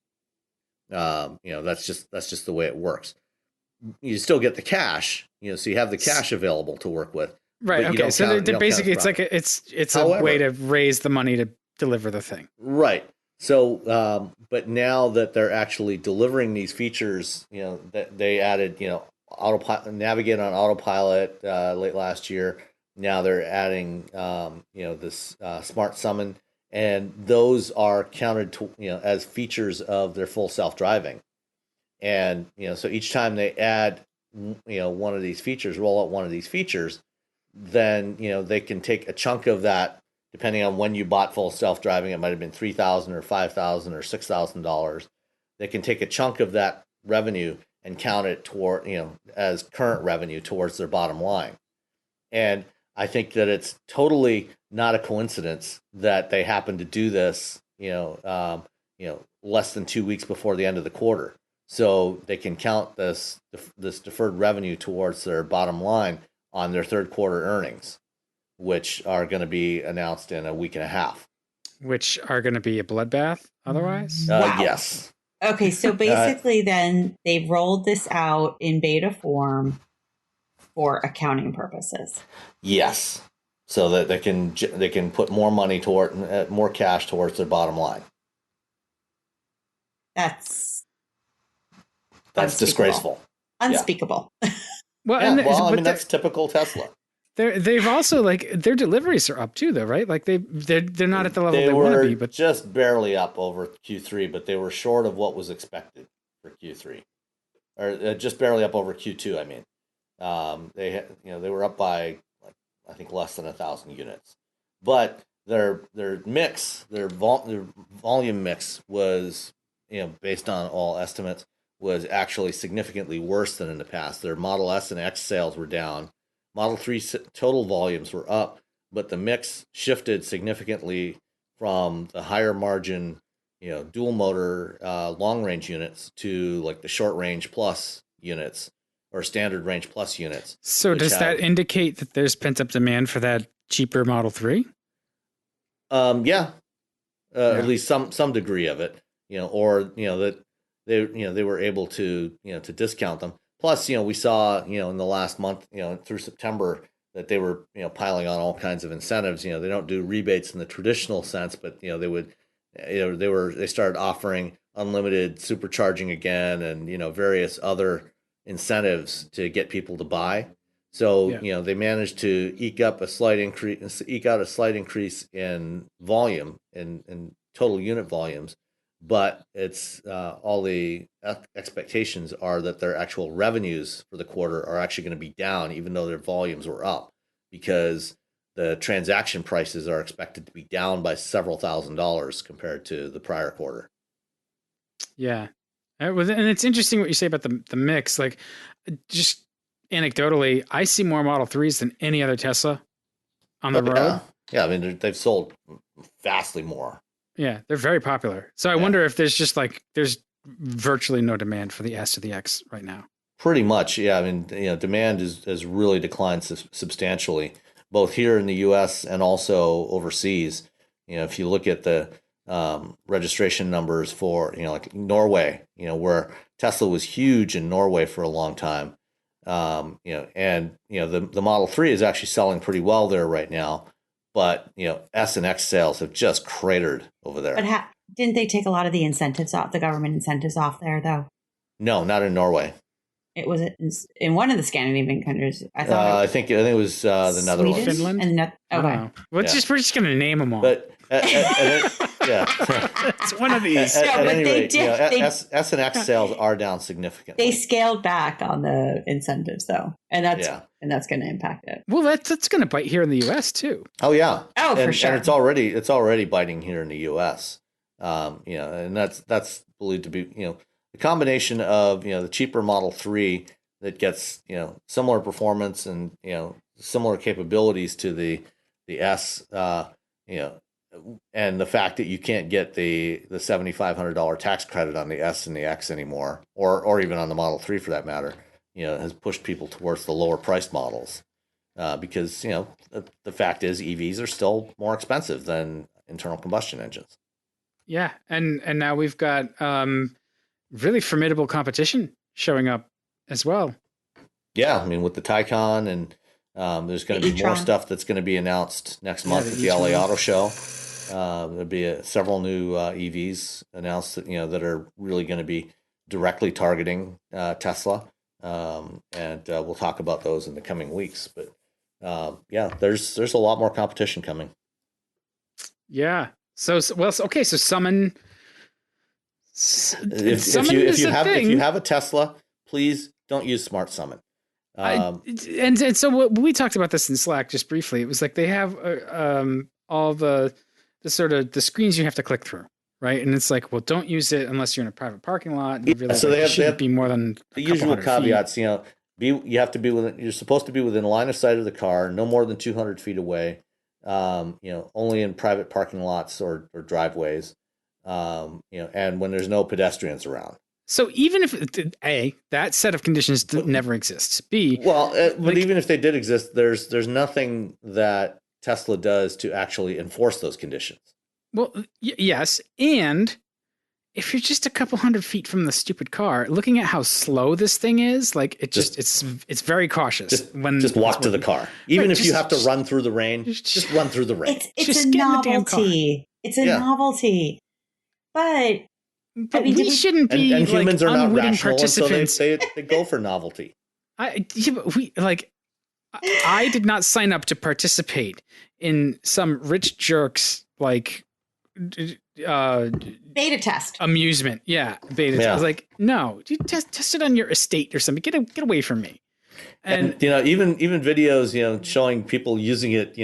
That's just the way it works. You still get the cash, so you have the cash available to work with. Right. Okay. So they're basically, it's a way to raise the money to deliver the thing. Right. So, but now that they're actually delivering these features, that they added, autopilot, navigate on autopilot late last year. Now they're adding, this smart summon, and those are counted to, as features of their full self-driving. And, so each time they add, one of these features, roll out one of these features, then, they can take a chunk of that, depending on when you bought full self-driving. It might have been $3,000 or $5,000 or $6,000. They can take a chunk of that revenue and count it toward, as current revenue towards their bottom line. And I think that it's totally not a coincidence that they happen to do this, less than 2 weeks before the end of the quarter. So they can count this deferred revenue towards their bottom line on their third quarter earnings, which are going to be announced in a week and a half. Which are going to be a bloodbath otherwise? Wow. Yes. Okay, so basically then they've rolled this out in beta form for accounting purposes. Yes. So that they can put more money toward, more cash towards their bottom line. That's disgraceful. Unspeakable. Yeah. Well, that's typical Tesla. They've also their deliveries are up too, though, right? Like they're not at the level they want to be, but just barely up over Q3, but they were short of what was expected for Q3, or just barely up over Q2. I mean, they were up by I think less than 1,000 units, but their mix, their volume mix was, based on all estimates, was actually significantly worse than in the past. Their Model S and X sales were down. Model 3 total volumes were up, but the mix shifted significantly from the higher margin, dual motor long range units to the short range plus units or standard range plus units. So does that indicate that there's pent up demand for that cheaper Model 3? Yeah. At least some degree of it, that they were able to to discount them. Plus, we saw in the last month, through September, that they were piling on all kinds of incentives. They don't do rebates in the traditional sense, but they started offering unlimited supercharging again, and various other incentives to get people to buy. So they managed to eke out a slight increase in volume in total unit volumes. But it's all the expectations are that their actual revenues for the quarter are actually going to be down, even though their volumes were up, because the transaction prices are expected to be down by several $1,000s compared to the prior quarter. Yeah, and it's interesting what you say about the mix. Just anecdotally, I see more Model 3s than any other Tesla on the road. Yeah, I mean they've sold vastly more. Yeah, they're very popular. So I wonder if there's just there's virtually no demand for the S or the X right now. Pretty much, yeah. I mean, demand has really declined substantially, both here in the U.S. and also overseas. If you look at the registration numbers for Norway, where Tesla was huge in Norway for a long time, and the Model 3 is actually selling pretty well there right now. But, S and X sales have just cratered over there. But didn't they take a lot of the incentives off, the government incentives off there, though? No, not in Norway. It was in one of the Scandinavian countries. I thought. I think it was the Netherlands. Finland? Okay. We're just going to name them all. But It's one of these. At any rate, S and X sales are down significantly. They scaled back on the incentives, though, and that's going to impact it. Well, that's going to bite here in the U.S. too. Oh yeah, for sure. And it's already biting here in the U.S. And that's believed to be the combination of the cheaper Model 3 that gets similar performance and similar capabilities to the S, and the fact that you can't get the $7,500 tax credit on the S and the X anymore, or even on the Model 3 for that matter, has pushed people towards the lower priced models, because the fact is EVs are still more expensive than internal combustion engines. Yeah, and now we've got really formidable competition showing up as well. Yeah, I mean with the Taycan, and there's going to be more stuff that's going to be announced next month at the LA Auto Show. There'll be several new EVs announced that are really going to be directly targeting Tesla, and we'll talk about those in the coming weeks. But there's a lot more competition coming. Yeah. So Summon. If you have a Tesla, please don't use Smart Summon. And so we talked about this in Slack just briefly. It was like they have all the sort of the screens you have to click through, right? And it's like, well, don't use it unless you're in a private parking lot. And so they have be more than the usual caveats. Feet. You have to be within. You're supposed to be within line of sight of the car, no more than 200 feet away. Only in private parking lots or driveways. And when there's no pedestrians around. So even if A, that set of conditions never exists. B, but even if they did exist, there's nothing that Tesla does to actually enforce those conditions. Well, yes, and if you're just a couple hundred feet from the stupid car, looking at how slow this thing is, like it's very cautious. Just walk to the car, even if you have to run through the rain. Just run through the rain. It's a novelty. It's a novelty, but. But we shouldn't be and humans are not rational, participants. So they go for novelty. I did not sign up to participate in some rich jerks beta test amusement. Yeah, beta test. I was like, no, you test it on your estate or something. Get away from me. And even videos showing people using it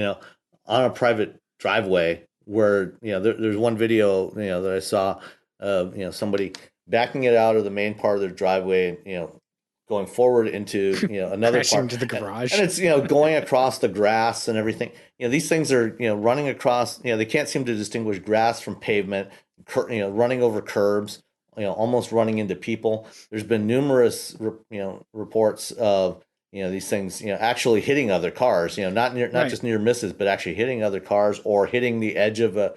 on a private driveway where there's one video that I saw. Somebody backing it out of the main part of their driveway, going forward into, another part into the garage. And it's, going across the grass and everything. These things are, running across, they can't seem to distinguish grass from pavement, running over curbs, almost running into people. There's been numerous, reports of, these things, actually hitting other cars, not just near misses, but actually hitting other cars or hitting the edge of the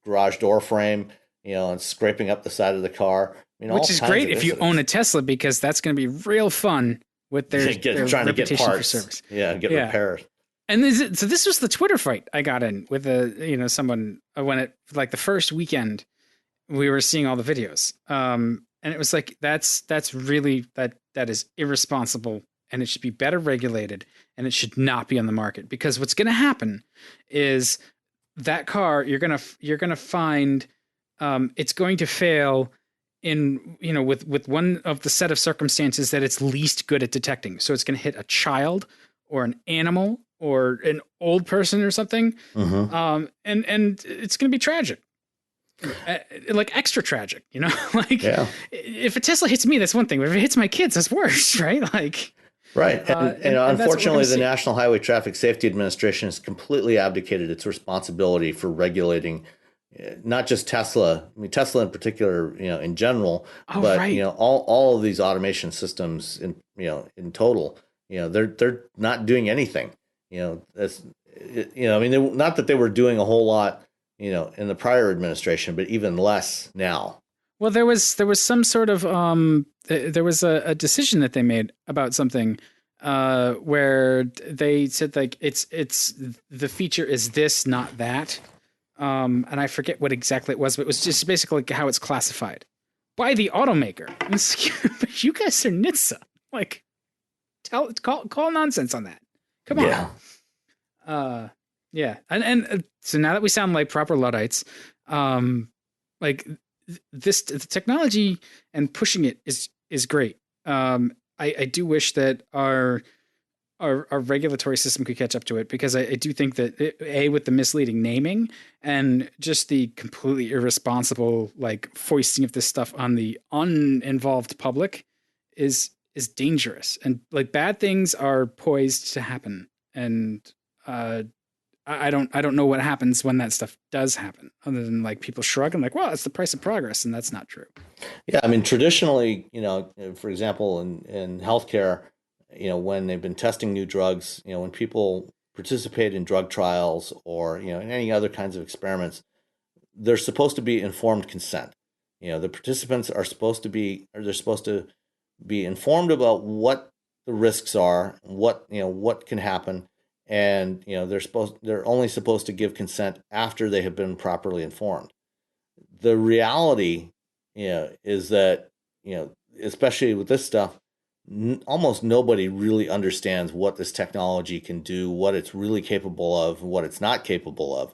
garage door frame, and scraping up the side of the car. Which is great if you own a Tesla, because that's going to be real fun with their trying to get parts for service. Get repairs. And so this was the Twitter fight I got in with someone when it the first weekend we were seeing all the videos. And it was like that's really that is irresponsible, and it should be better regulated, and it should not be on the market, because what's going to happen is that car you're gonna find it's going to fail in with one of the set of circumstances that it's least good at detecting. So it's going to hit a child or an animal or an old person or something, and it's going to be tragic, extra tragic. If a Tesla hits me, that's one thing. But if it hits my kids, that's worse, right? Right. And unfortunately, the National Highway Traffic Safety Administration has completely abdicated its responsibility for regulating not just Tesla, Tesla in particular, in general, but all of these automation systems in total, they're not doing anything. Not that they were doing a whole lot, in the prior administration, but even less now. Well, there was some sort of there was a decision that they made about something where they said it's the feature is this, not that, and I forget what exactly it was, but it was just basically how it's classified by the automaker. But you guys are NHTSA. Call nonsense on that. Come on. Yeah. Yeah. And so now that we sound like proper Luddites, like the technology and pushing it is great. I do wish that our regulatory system could catch up to it, because I do think that with the misleading naming and just the completely irresponsible like foisting of this stuff on the uninvolved public is dangerous, and like bad things are poised to happen. And I don't know what happens when that stuff does happen, other than like people shrug and like, well, it's the price of progress, and that's not true. Yeah, I mean, traditionally, for example, in healthcare, when they've been testing new drugs, when people participate in drug trials or, in any other kinds of experiments, there's supposed to be informed consent. The participants are supposed to be, or they're supposed to be informed about what the risks are, what can happen. And, they're only supposed to give consent after they have been properly informed. The reality, is that, especially with this stuff, almost nobody really understands what this technology can do, what it's really capable of, what it's not capable of.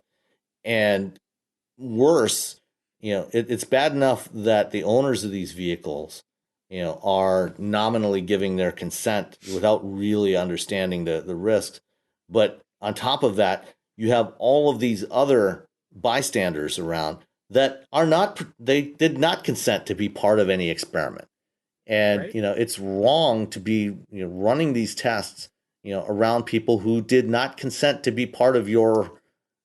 And worse, it's bad enough that the owners of these vehicles, are nominally giving their consent without really understanding the risks. But on top of that, you have all of these other bystanders around that they did not consent to be part of any experiment. And, right. It's wrong to be running these tests, around people who did not consent to be part of your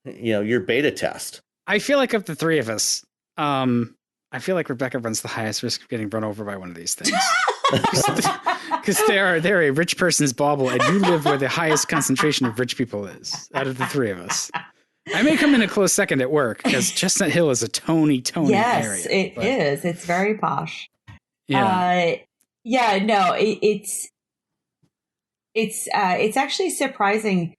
beta test. I feel like of the three of us, I feel like Rebecca runs the highest risk of getting run over by one of these things. Because they're a rich person's bauble, and you live where the highest concentration of rich people is out of the three of us. I may come in a close second at work, because Chestnut Hill is a Tony area. Yes, it is. It's very posh. Yeah. It's actually surprising.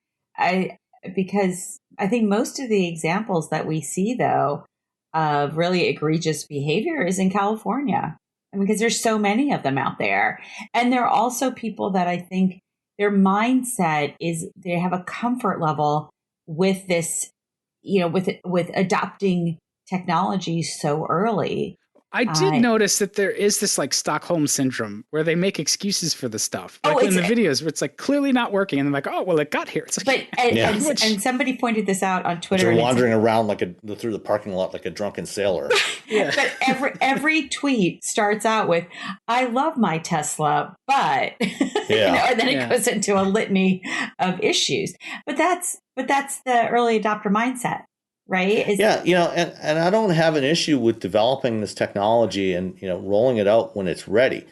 Because I think most of the examples that we see, though, of really egregious behavior is in California. I mean, because there's so many of them out there. And there are also people that I think their mindset is they have a comfort level with this, with adopting technology so early. I did notice that there is this like Stockholm syndrome where they make excuses for the stuff. Like in the videos where it's like clearly not working, and they're like, oh, well, it got here. It's like, and somebody pointed this out on Twitter. You're wandering around through the parking lot like a drunken sailor. Yeah. But every tweet starts out with, I love my Tesla, but and then it goes into a litany of issues. But that's the early adopter mindset. Right? And I don't have an issue with developing this technology and, rolling it out when it's ready.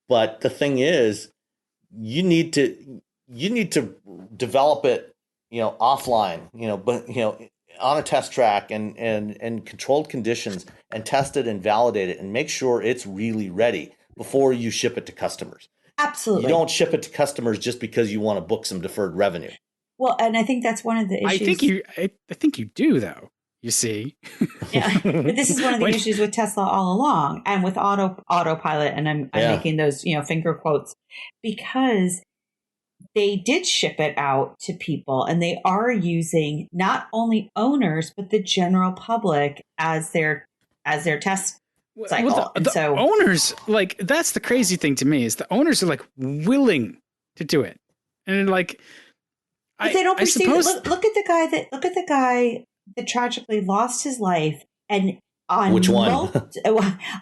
But the thing is, you need to develop it, offline, but, on a test track and controlled conditions, and test it and validate it and make sure it's really ready before you ship it to customers. Absolutely. You don't ship it to customers just because you want to book some deferred revenue. Well, and I think that's one of the issues. I think you do, though. You see, but this is one of the issues with Tesla all along, and with autopilot. And I'm making those finger quotes, because they did ship it out to people, and they are using not only owners but the general public as their test cycle. Well, the owners, like, that's the crazy thing to me, is the owners are like willing to do it, and like. But they don't perceive it. Look at the guy that tragically lost his life, and on which one?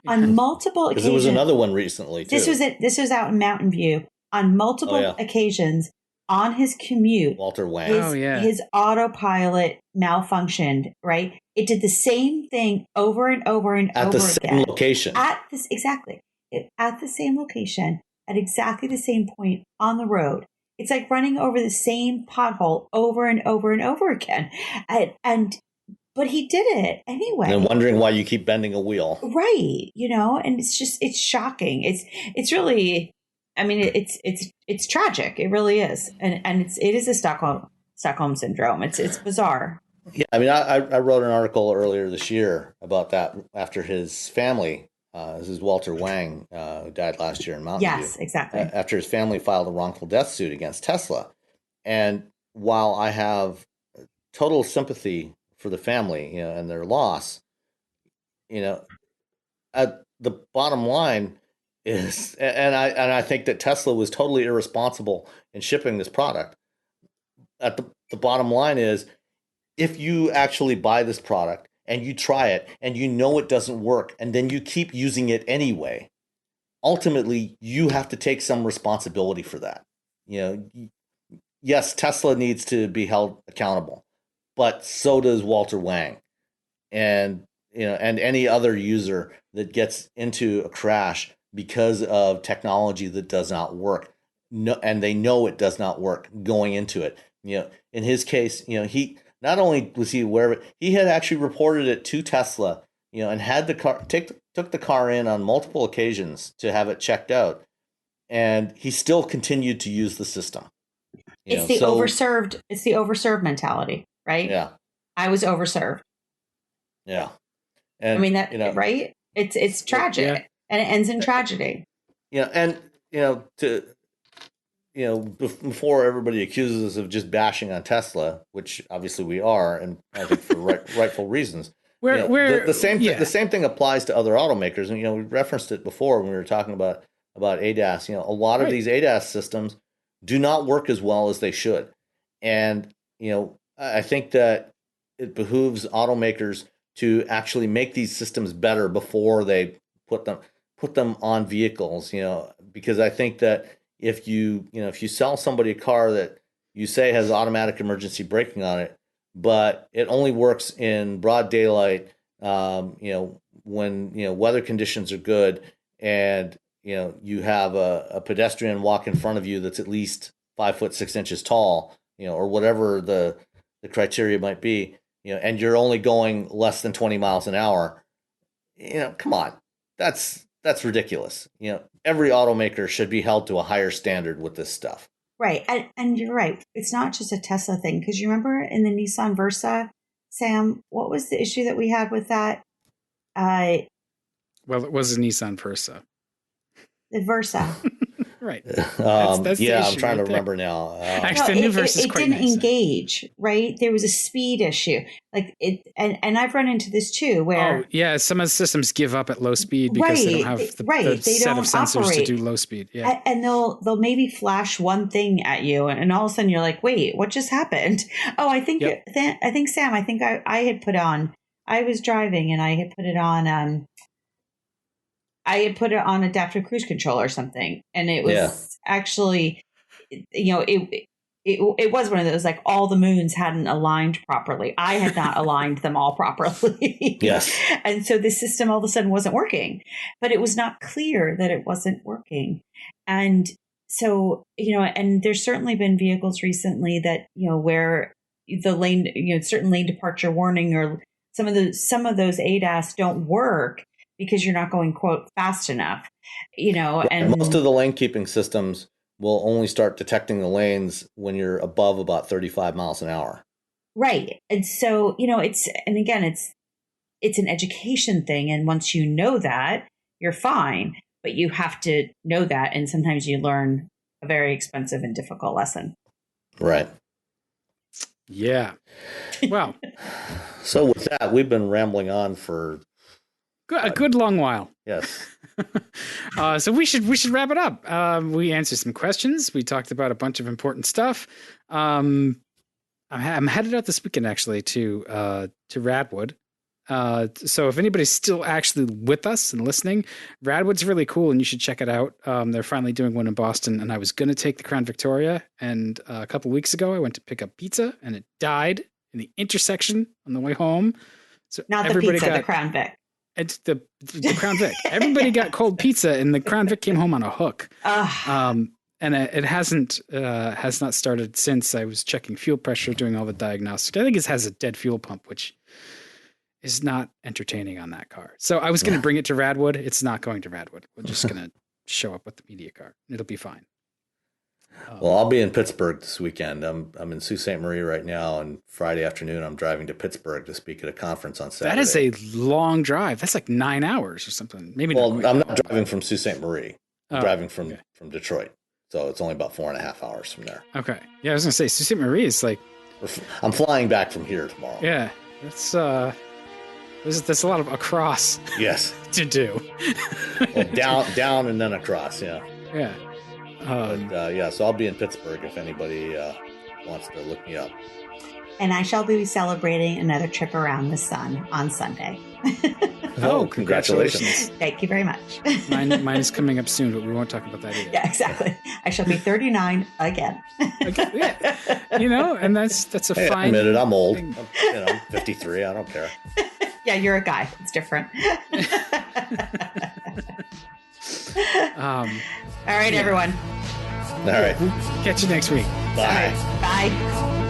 On multiple occasions. Because there was another one recently too. This was out in Mountain View on multiple occasions on his commute. Walter Wang. His autopilot malfunctioned. Right, it did the same thing over and over and over again. At the same location. At the same location, at exactly the same point on the road. It's like running over the same pothole over and over and over again. But he did it anyway. And wondering why you keep bending a wheel. Right. And it's shocking. It's really, I mean, it's tragic. It really is. And it is a Stockholm syndrome. It's bizarre. Yeah. I mean, I wrote an article earlier this year about that after his family. This is Walter Wang, who died last year in Mountain View. Yes, exactly. After his family filed a wrongful death suit against Tesla. And while I have total sympathy for the family, and their loss. At the bottom line is, and I think that Tesla was totally irresponsible in shipping this product. At the bottom line is, if you actually buy this product and you try it and it doesn't work, and then you keep using it anyway, ultimately you have to take some responsibility for that. Yes, Tesla needs to be held accountable, but so does Walter Wang, and and any other user that gets into a crash because of technology that does not work. No, and they know it does not work going into it. In his case, he not only was he aware of it, he had actually reported it to Tesla, and had the car took the car in on multiple occasions to have it checked out, and he still continued to use the system. It's the overserved. It's the overserved mentality, right? Yeah, I was overserved. Yeah, and I mean that right. It's tragic, and it ends in tragedy. And before everybody accuses us of just bashing on Tesla, which obviously we are, and I think for rightful reasons. The same thing applies to other automakers, and we referenced it before when we were talking about ADAS. A lot of these ADAS systems do not work as well as they should, and I think that it behooves automakers to actually make these systems better before they put them on vehicles. Because I think that if you sell somebody a car that you say has automatic emergency braking on it, but it only works in broad daylight, when weather conditions are good, and you have a pedestrian walk in front of you that's at least 5'6" tall, or whatever the criteria might be, and you're only going less than 20 miles an hour, come on, that's ridiculous. Every automaker should be held to a higher standard with this stuff. Right. And you're right. It's not just a Tesla thing. Because you remember in the Nissan Versa, Sam, what was the issue that we had with that? Well, it was a Nissan Versa. The Versa. Right. That's I'm trying to remember now. Actually, the new Versa is quite nice. It didn't engage, right? There was a speed issue. Like it, and I've run into this too, where some of the systems give up at low speed because they don't have the set of sensors to do low speed. Yeah, and they'll maybe flash one thing at you, and all of a sudden you're like, wait, what just happened? Oh, I think Sam, I had put on. I was driving and I had put it on. I had put it on adaptive cruise control or something, and it was actually, it was one of those, like, all the moons hadn't aligned properly. I had not aligned them all properly. Yes. And so the system all of a sudden wasn't working, but it was not clear that it wasn't working. And so, and there's certainly been vehicles recently that, where the lane, certain lane departure warning or some of those ADAS don't work because you're not going, quote, fast enough, and most of the lane keeping systems will only start detecting the lanes when you're above about 35 miles an hour. Right. And so, it's an education thing. And once you know that, you're fine, but you have to know that. And sometimes you learn a very expensive and difficult lesson. Right. Yeah. Well, so with that, we've been rambling on for a good long while. Yes. So we should wrap it up. We answered some questions. We talked about a bunch of important stuff. I'm headed out this weekend actually to Radwood. So if anybody's still actually with us and listening, Radwood's really cool and you should check it out. They're finally doing one in Boston, and I was going to take the Crown Victoria, and a couple weeks ago I went to pick up pizza and it died in the intersection on the way home. So not the pizza, the Crown Vic. It's the Crown Vic. Everybody got cold pizza, and the Crown Vic came home on a hook. And it has not started since. I was checking fuel pressure, doing all the diagnostics. I think it has a dead fuel pump, which is not entertaining on that car. So I was going to bring it to Radwood. It's not going to Radwood. We're just going to show up with the media car. It'll be fine. Well, I'll be in Pittsburgh this weekend. I'm in Sault Ste. Marie right now, and Friday afternoon I'm driving to Pittsburgh to speak at a conference on Saturday. That is a long drive. That's like 9 hours or something. Maybe. Well, I'm not driving from Sault Ste. Marie. I'm driving from Detroit, so it's only about 4.5 hours from there. Okay. Yeah, I was going to say Sault Ste. Marie is like I'm flying back from here tomorrow. Yeah, that's there's a lot of across. Yes. To do. Well, down and then across. Yeah. Yeah. So I'll be in Pittsburgh if anybody wants to look me up. And I shall be celebrating another trip around the sun on Sunday. Oh, congratulations. Thank you very much. Mine is coming up soon, but we won't talk about that either. Yeah, exactly. I shall be 39 again. Yeah. And that's a fine. I admit it, I'm old. I'm 53. I don't care. Yeah, you're a guy. It's different. All right, everyone. All right. Catch you next week. Bye. Right. Bye.